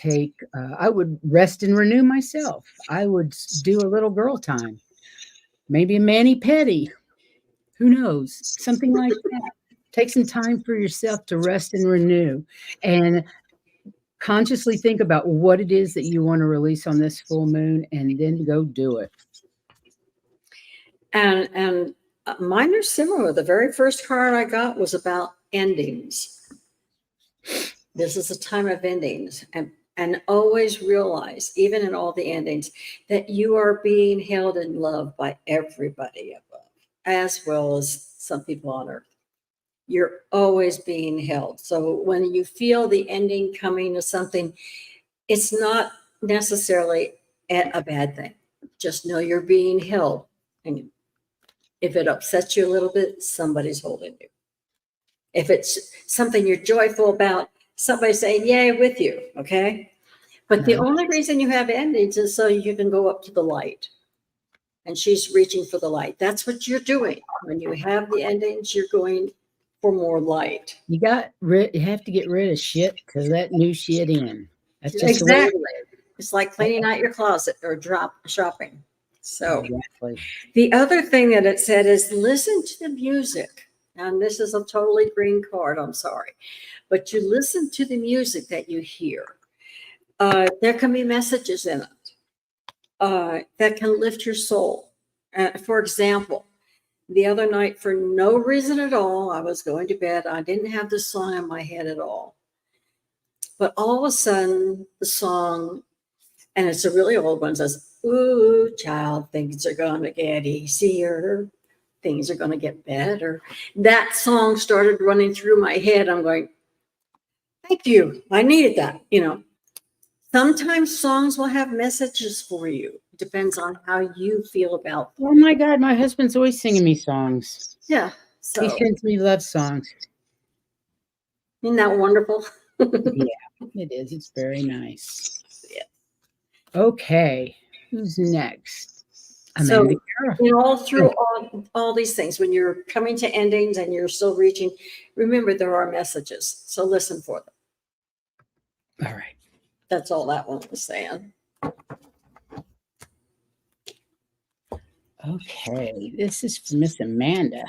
rest and renew myself. I would do a little girl time, maybe a mani-pedi. Who knows? Something like that. Take some time for yourself to rest and renew, and consciously think about what it is that you want to release on this full moon, and then go do it. And mine are similar. The very first card I got was about endings. This is a time of endings, and always realize, even in all the endings, that you are being held in love by everybody above, as well as some people on earth. You're always being held. So when you feel the ending coming to something, it's not necessarily a bad thing. Just know you're being held. And if it upsets you a little bit, somebody's holding you. If it's something you're joyful about, somebody's saying, yay, with you, okay? But the only reason you have endings is so you can go up to the light. And she's reaching for the light. That's what you're doing. When you have the endings, you're going for more light. You have to get rid of shit to let new shit in. That's just exactly. It's like cleaning out your closet or shopping. So exactly. The other thing that it said is listen to the music. And this is a totally green card, I'm sorry. But you listen to the music that you hear. There can be messages in it that can lift your soul. For example, the other night, for no reason at all, I was going to bed. I didn't have the song in my head at all. But all of a sudden, the song, and it's a really old one, says, ooh, child, things are going to get easier. Things are going to get better. That song started running through my head. I'm going, thank you. I needed that. Sometimes songs will have messages for you. It depends on how you feel about them. Oh my God, my husband's always singing me songs. Yeah. He sends me love songs. Isn't that wonderful? Yeah, it is. It's very nice. Yeah. Okay. Who's next? Amanda. So, all through all these things, when you're coming to endings and you're still reaching, remember there are messages. So listen for them. All right. That's all that one was saying. Okay. This is for Miss Amanda.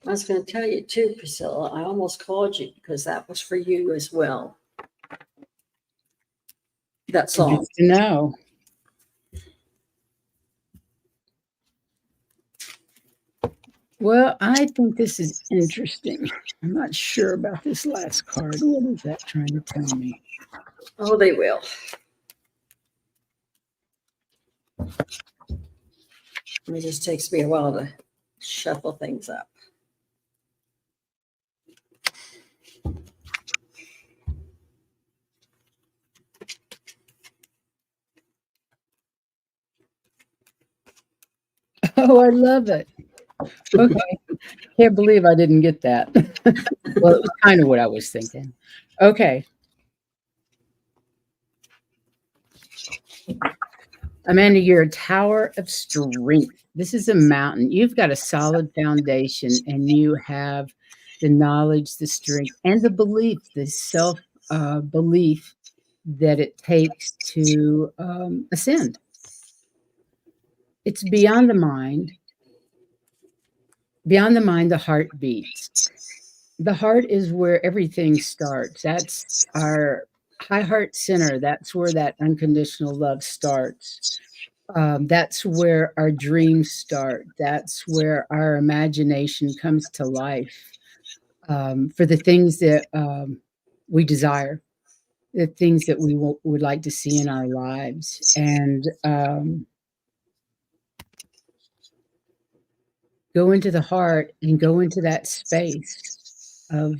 I was going to tell you too, Priscilla, I almost called you because that was for you as well. That song. Nice to know. Well, I think this is interesting. I'm not sure about this last card. What is that trying to tell me? Oh, they will. It just takes me a while to shuffle things up. Oh, I love it. Okay. Can't believe I didn't get that. Well, it was kind of what I was thinking. Okay. Amanda, you're a tower of strength. This is a mountain. You've got a solid foundation and you have the knowledge, the strength, and the belief, the self belief that it takes to ascend. It's beyond the mind. Beyond the mind, the heart beats. The heart is where everything starts. That's our high heart center. That's where that unconditional love starts. That's where our dreams start. That's where our imagination comes to life for the things that we desire, the things that we would like to see in our lives. And go into the heart and go into that space of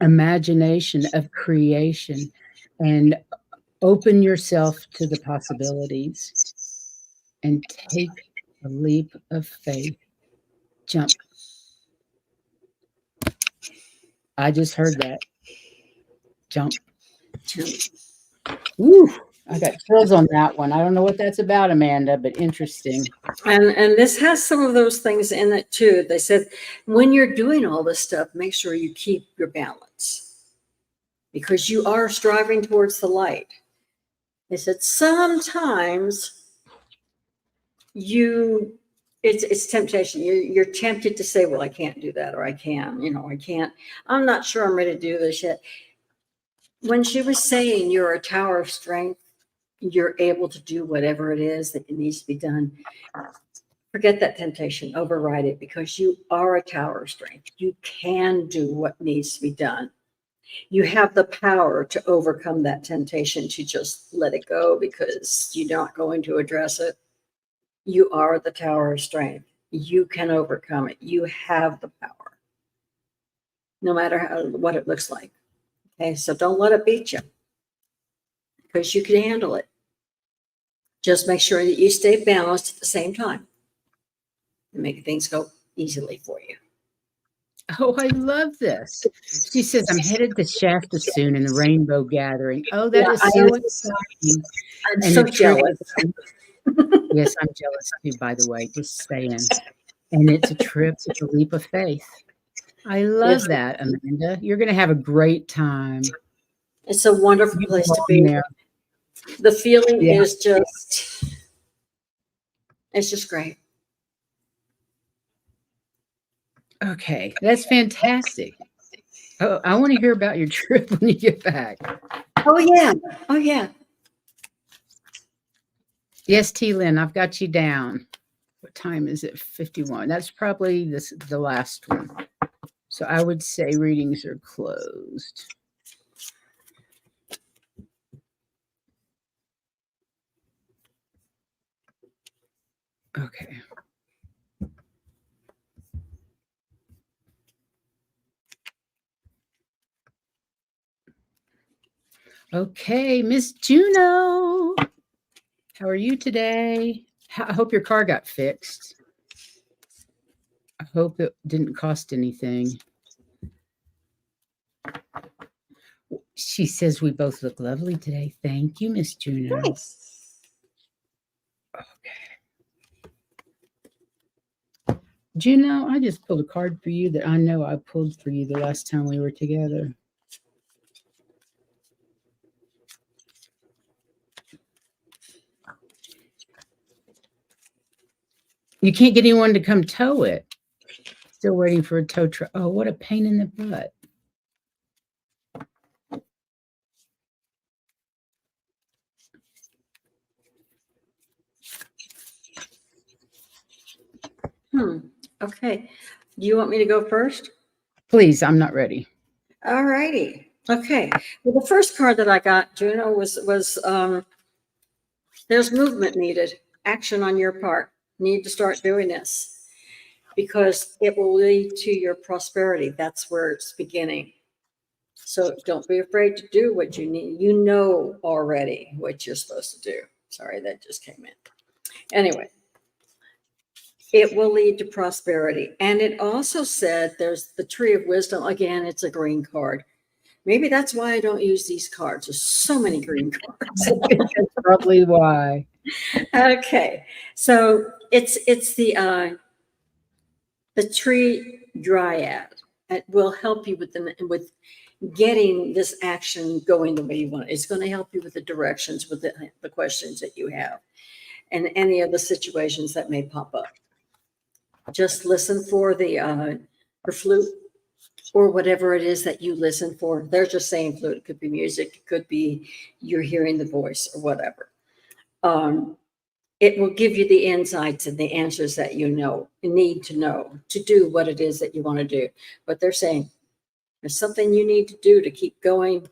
imagination, of creation, and open yourself to the possibilities and take a leap of faith. Jump. I just heard that. Jump. Ooh, I got chills on that one. I don't know what that's about, Amanda, but interesting. And this has some of those things in it too. They said, when you're doing all this stuff, make sure you keep your balance because you are striving towards the light. They said, sometimes it's temptation. You're tempted to say, well, I can't do that, or I can, I can't. I'm not sure I'm ready to do this yet. When she was saying you're a tower of strength, you're able to do whatever it is that needs to be done. Forget that temptation, override it, because you are a tower of strength. You can do what needs to be done. You have the power to overcome that temptation, to just let it go because you're not going to address it. You are the tower of strength. You can overcome it. You have the power, no matter what it looks like. Okay, so don't let it beat you, because you can handle it. Just make sure that you stay balanced at the same time and make things go easily for you. Oh, I love this. She says, I'm headed to Shasta soon in the Rainbow Gathering. Oh, that is so exciting. I'm And so the trip jealous. yes, I'm jealous too, by the way, just saying. And it's a trip, it's a leap of faith. I love Yes. that, Amanda. You're going to have a great time. It's a wonderful You place to belong be. there. The feeling Yeah. is just, it's just great. Okay, that's fantastic. Oh, I want to hear about your trip when you get back. Oh, yeah. Oh, yeah. Yes, T. Lynn, I've got you down. What time is it? 51. That's probably the last one. So I would say readings are closed. Okay. Okay, Miss Juno. How are you today? I hope your car got fixed. I hope it didn't cost anything. She says we both look lovely today. Thank you, Miss Juno. Nice. Okay. Juno, I just pulled a card for you that I know I pulled for you the last time we were together. You can't get anyone to come tow it. Still waiting for a tow truck. Oh, what a pain in the butt. Okay. Do you want me to go first? Please, I'm not ready. All righty. Okay. Well, the first card that I got, Juno, was there's movement needed, action on your part. Need to start doing this because it will lead to your prosperity. That's where it's beginning. So don't be afraid to do what you need. You know already what you're supposed to do. Sorry, that just came in. Anyway, it will lead to prosperity. And it also said there's the tree of wisdom. Again, it's a green card. Maybe that's why I don't use these cards. There's so many green cards. That's probably why. Okay, so it's the tree dryad. It will help you with getting this action going the way you want. It's going to help you with the directions, with the questions that you have, and any of the situations that may pop up. Just listen for the flute or whatever it is that you listen for. They're just saying flute. It could be music. It could be you're hearing the voice or whatever. It will give you the insights and the answers that you need to know to do what it is that you want to do. But they're saying there's something you need to do to keep going,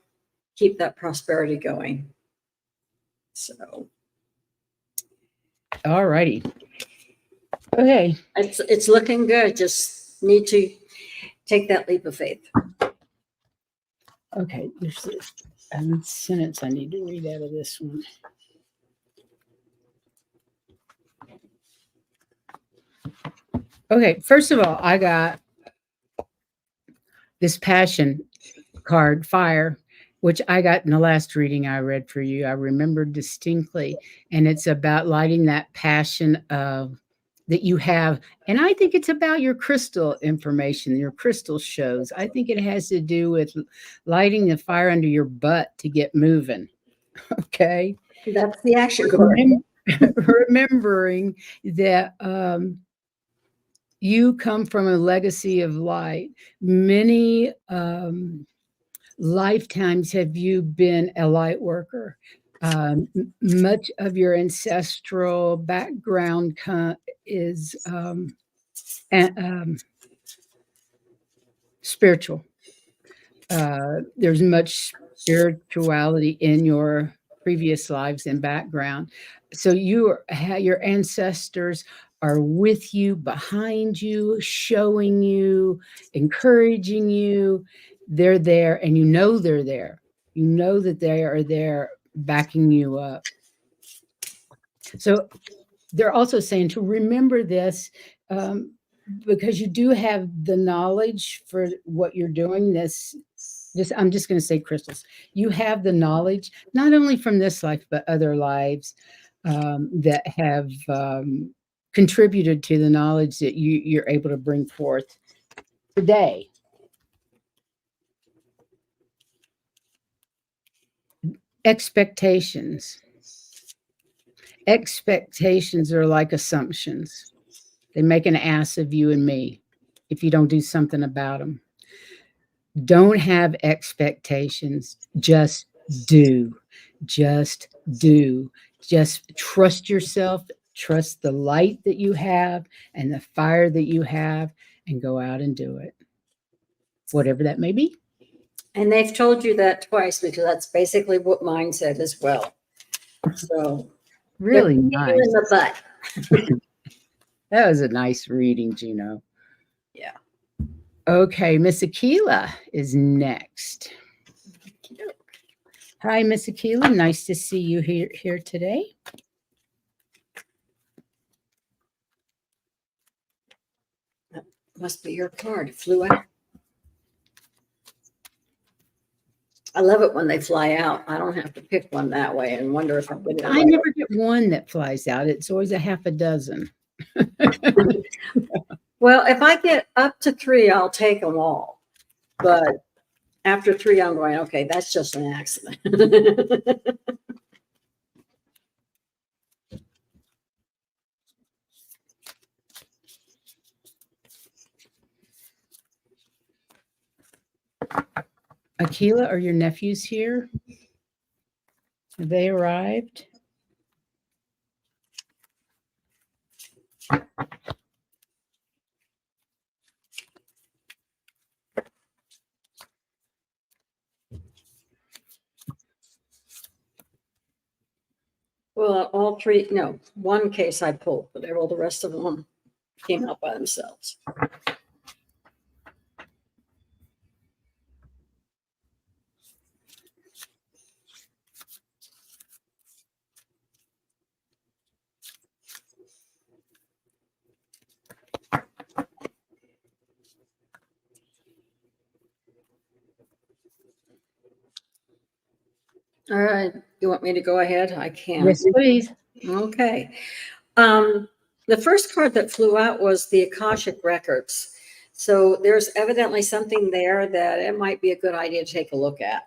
keep that prosperity going. So, all righty. Okay. It's looking good. Just need to take that leap of faith. Okay, there's a sentence I need to read out of this one. Okay, first of all, I got this passion card, fire, which I got in the last reading I read for you. I remember distinctly, and it's about lighting that passion of that you have. And I think it's about your crystal information, your crystal shows. I think it has to do with lighting the fire under your butt to get moving. Okay. That's the action card. Remembering that you come from a legacy of light. Many lifetimes have you been a light worker. Much of your ancestral background is spiritual. There's much spirituality in your previous lives and background. So your ancestors are with you, behind you, showing you, encouraging you. They're there, and you know they're there. You know that they are there backing you up. So they're also saying to remember this, because you do have the knowledge for what you're doing. I'm just going to say crystals. You have the knowledge, not only from this life, but other lives that have contributed to the knowledge that you're able to bring forth today. Expectations. Expectations are like assumptions. They make an ass of you and me if you don't do something about them. Don't have expectations. Just do. Just do. Just trust yourself. Trust the light that you have and the fire that you have, and go out and do it. Whatever that may be. And they've told you that twice, because that's basically what mine said as well. So really nice. In the butt. That was a nice reading, Gino. Yeah. Okay, Miss Aquila is next. Hi, Miss Aquila. Nice to see you here today. That must be your card. It flew out. I love it when they fly out. I don't have to pick one that way and wonder if I'm going to. I never get one that flies out. It's always a half a dozen. Well, if I get up to 3, I'll take them all. But after 3, I'm going, okay, that's just an accident. Aquila, are your nephews here? Have they arrived? Well, all 3, no, one case I pulled, but all the rest of them came out by themselves. All right. You want me to go ahead? I can. Yes, please. Okay. The first card that flew out was the Akashic Records. So there's evidently something there that it might be a good idea to take a look at.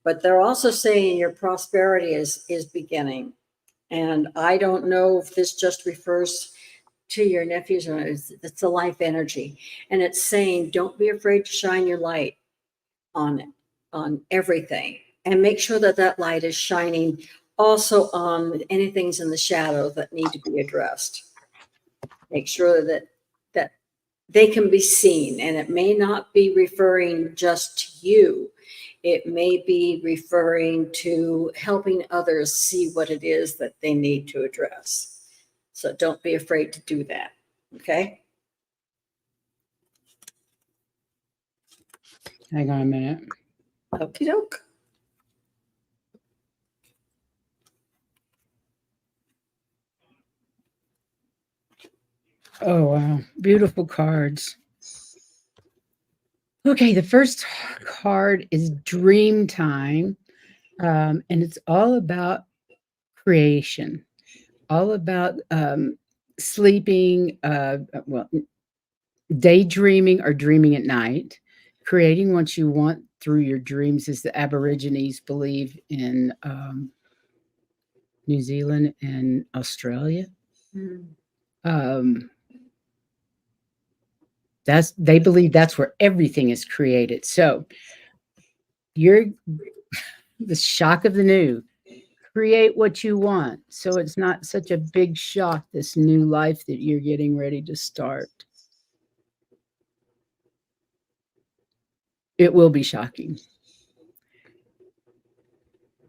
But they're also saying your prosperity is beginning. And I don't know if this just refers to your nephews or it's a life energy. And it's saying, don't be afraid to shine your light on everything. And make sure that that light is shining also on anything in the shadow that need to be addressed. Make sure that they can be seen. And it may not be referring just to you. It may be referring to helping others see what it is that they need to address. So don't be afraid to do that. Okay? Hang on a minute. Okie doke. Oh, wow. Beautiful cards. Okay, the first card is Dream Time. And it's all about creation, all about sleeping, daydreaming or dreaming at night, creating what you want through your dreams, as the Aborigines believe in New Zealand and Australia. They believe that's where everything is created. So you're the shock of the new. create what you want, so it's not such a big shock, this new life that you're getting ready to start. It will be shocking.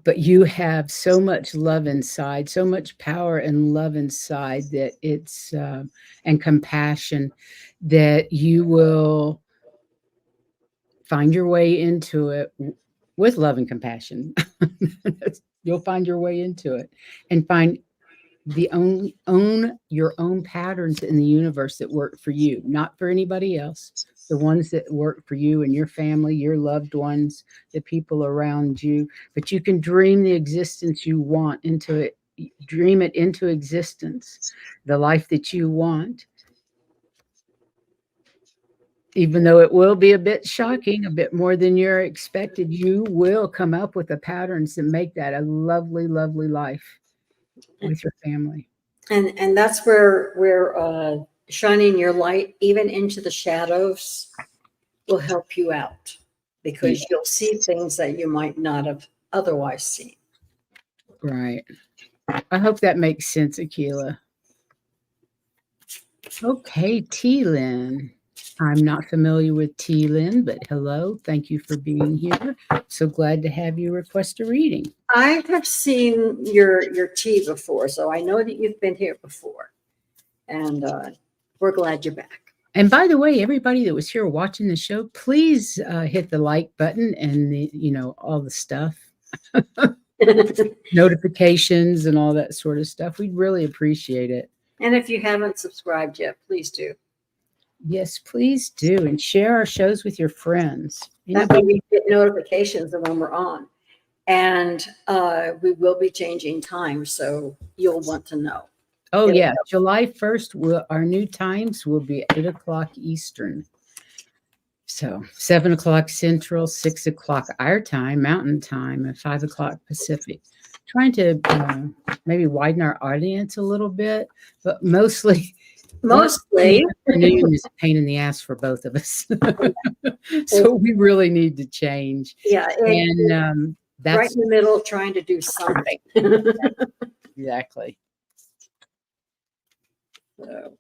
But you have so much love inside, so much power and love inside that it's, and compassion, that you will find your way into it with love and compassion. You'll find your way into it and find own your own patterns in the universe that work for you, not for anybody else. The ones that work for you and your family, your loved ones, the people around you. But you can dream the existence you want into it, dream it into existence, the life that you want. Even though it will be a bit shocking, a bit more than you're expected, you will come up with the patterns that make that a lovely, lovely life with your family. And that's where shining your light even into the shadows will help you out, because you'll see things that you might not have otherwise seen. Right. I hope that makes sense, Akila. Okay, T-Lynn. I'm not familiar with T-Lynn, but hello. Thank you for being here. So glad to have you request a reading. I have seen your tea before, so I know that you've been here before. And we're glad you're back. And by the way, everybody that was here watching the show, please hit the like button and all the stuff, notifications and all that sort of stuff. We'd really appreciate it. And if you haven't subscribed yet, please do. Yes, please do. And share our shows with your friends. That way you get notifications of when we're on. And we will be changing time, so you'll want to know. Oh, yeah. July 1st, our new times will be 8 o'clock Eastern. So 7 o'clock Central, 6 o'clock our time, Mountain Time, and 5 o'clock Pacific. Trying to maybe widen our audience a little bit, but mostly afternoon is a pain in the ass for both of us. So we really need to change. Yeah. And that's right in the middle, trying to do something. Exactly. So,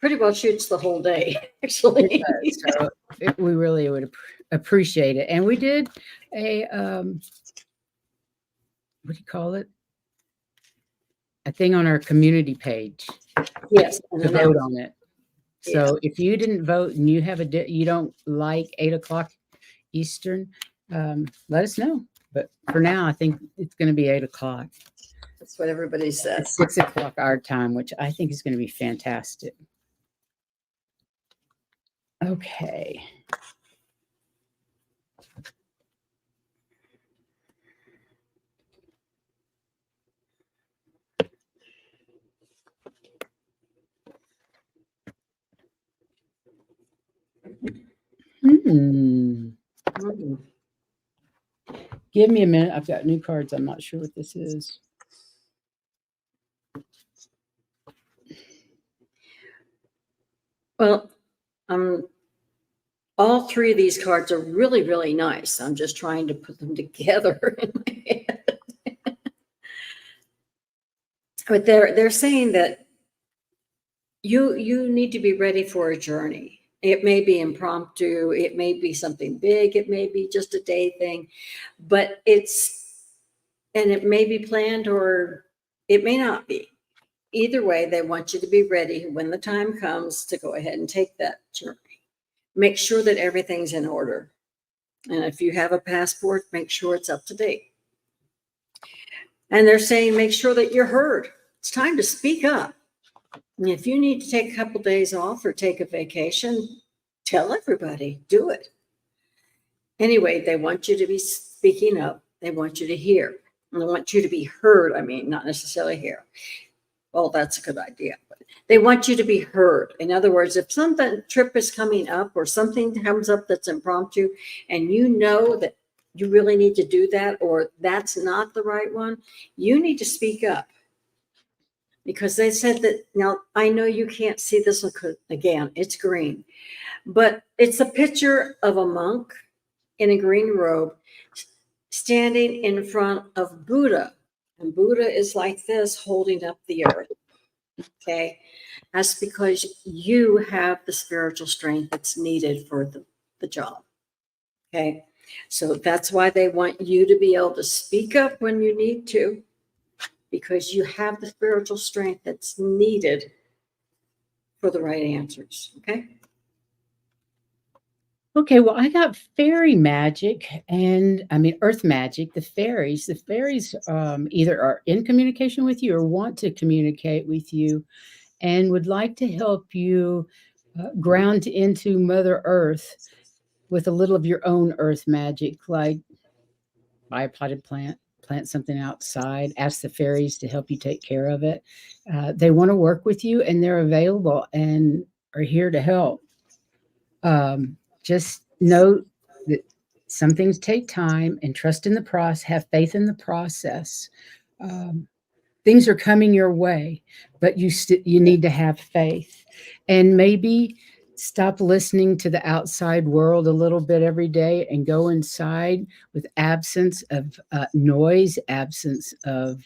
pretty well shoots the whole day, actually. So we really would appreciate it. And we did a what do you call it? A thing on our community page. Yes, to vote on it. So if you didn't vote and you have you don't like 8 o'clock Eastern, let us know. But for now, I think it's going to be 8 o'clock. That's what everybody says. 6 o'clock our time, which I think is going to be fantastic. Okay. Give me a minute. I've got new cards. I'm not sure what this is. Well, all three of these cards are really, really nice. I'm just trying to put them together in my head. But they're saying that you need to be ready for a journey. It may be impromptu, it may be something big, it may be just a day thing, but it may be planned or it may not be. Either way, they want you to be ready when the time comes to go ahead and take that journey. Make sure that everything's in order. And if you have a passport, make sure it's up to date. And they're saying, make sure that you're heard. It's time to speak up. And if you need to take a couple of days off or take a vacation, tell everybody, do it. Anyway, they want you to be speaking up. They want you to hear. And they want you to be heard. I mean, not necessarily hear. Well, that's a good idea. But they want you to be heard. In other words, if some trip is coming up or something comes up that's impromptu and you know that you really need to do that or that's not the right one, you need to speak up. Because they said that, now I know you can't see this one because, again, it's green, but it's a picture of a monk in a green robe standing in front of Buddha. And Buddha is like this, holding up the earth. Okay. That's because you have the spiritual strength that's needed for the job. Okay. So that's why they want you to be able to speak up when you need to, because you have the spiritual strength that's needed for the right answers. Okay. Okay, well, I got fairy magic and earth magic. The fairies either are in communication with you or want to communicate with you and would like to help you ground into Mother Earth with a little of your own earth magic, like buy a potted plant, plant something outside, ask the fairies to help you take care of it. They want to work with you and they're available and are here to help. Just know that some things take time and trust in the process, have faith in the process. Things are coming your way, but you need to have faith and maybe stop listening to the outside world a little bit every day and go inside with absence of noise, absence of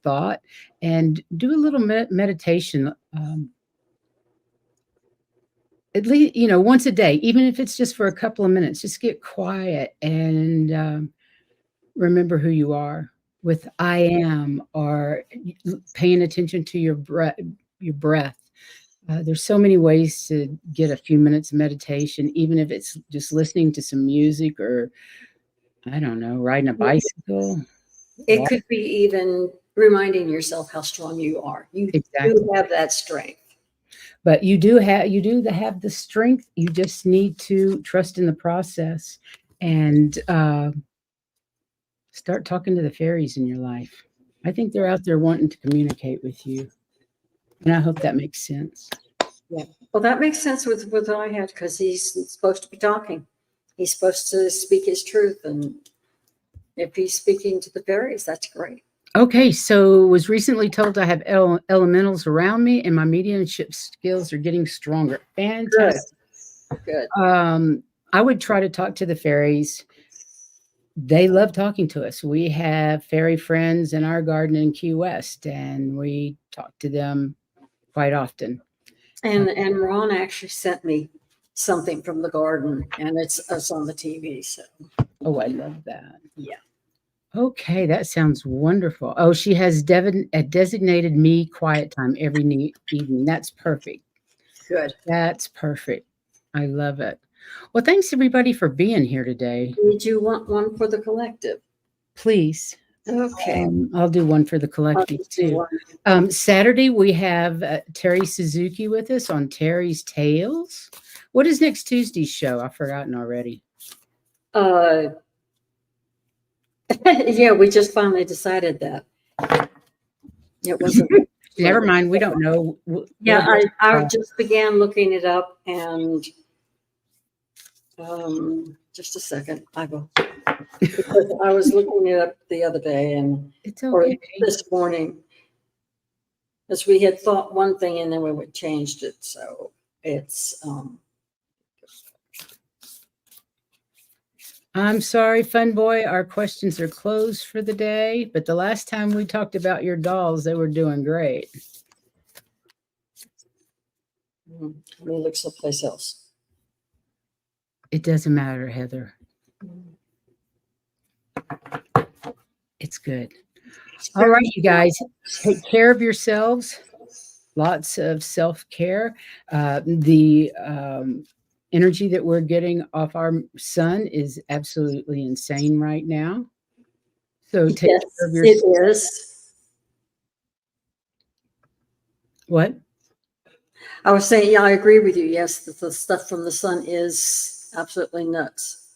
thought, and do a little meditation. At least, once a day, even if it's just for a couple of minutes, just get quiet and remember who you are with I am, or paying attention to your breath. There's so many ways to get a few minutes of meditation, even if it's just listening to some music or, I don't know, riding a bicycle. It could be even reminding yourself how strong you are. You do have that strength. But you do have the strength. You just need to trust in the process and start talking to the fairies in your life. I think they're out there wanting to communicate with you. And I hope that makes sense. Yeah. Well, that makes sense with what I had, because he's supposed to be talking. He's supposed to speak his truth. And if he's speaking to the fairies, that's great. Okay, so was recently told I have elementals around me and my mediumship skills are getting stronger. Fantastic. Good. I would try to talk to the fairies. They love talking to us. We have fairy friends in our garden in Key West, and we talk to them quite often. And Ron actually sent me something from the garden, and it's on the TV. So. Oh, I love that. Yeah. Okay, that sounds wonderful. Oh, she has a designated me quiet time every evening. That's perfect. Good. That's perfect. I love it. Well, thanks everybody for being here today. Did you want one for the collective? Please. Okay. I'll do one for the collective too. Saturday, we have Terry Suzuki with us on Terry's Tales. What is next Tuesday's show? I've forgotten already. Yeah, we just finally decided that. It wasn't. Never mind. We don't know. Yeah, I just began looking it up, and just a second. I was looking it up the other day, and it's okay. Or this morning, because we had thought one thing and then we changed it. So it's. I'm sorry, Fun Boy. Our questions are closed for the day, but the last time we talked about your dolls, they were doing great. Let me look someplace else. It doesn't matter, Heather. It's good. All right, you guys, take care of yourselves. Lots of self-care. The energy that we're getting off our sun is absolutely insane right now. So take care of yourself. It is. What? I was saying, yeah, I agree with you. Yes, the stuff from the sun is absolutely nuts.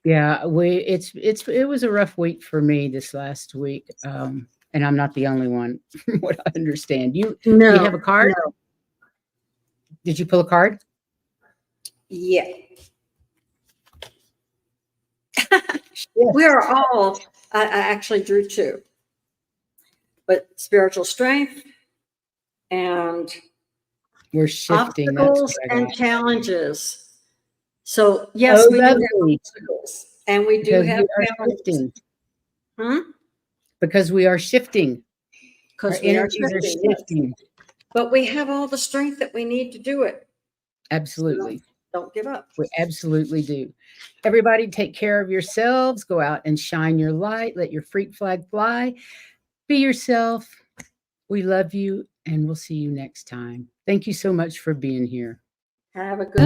Yeah, it was a rough week for me this last week. And I'm not the only one, from what I understand. Do you have a card? No. Did you pull a card? Yeah. We are all, I actually drew two. But spiritual strength and we're shifting obstacles and challenges. So yes, we do have obstacles and we do have challenges. Because we are shifting. Our Because we are energies are shifting, yes. shifting. But we have all the strength that we need to do it. Absolutely. So don't give up. We absolutely do. Everybody take care of yourselves. Go out and shine your light. Let your freak flag fly. Be yourself. We love you, and we'll see you next time. Thank you so much for being here. Have a good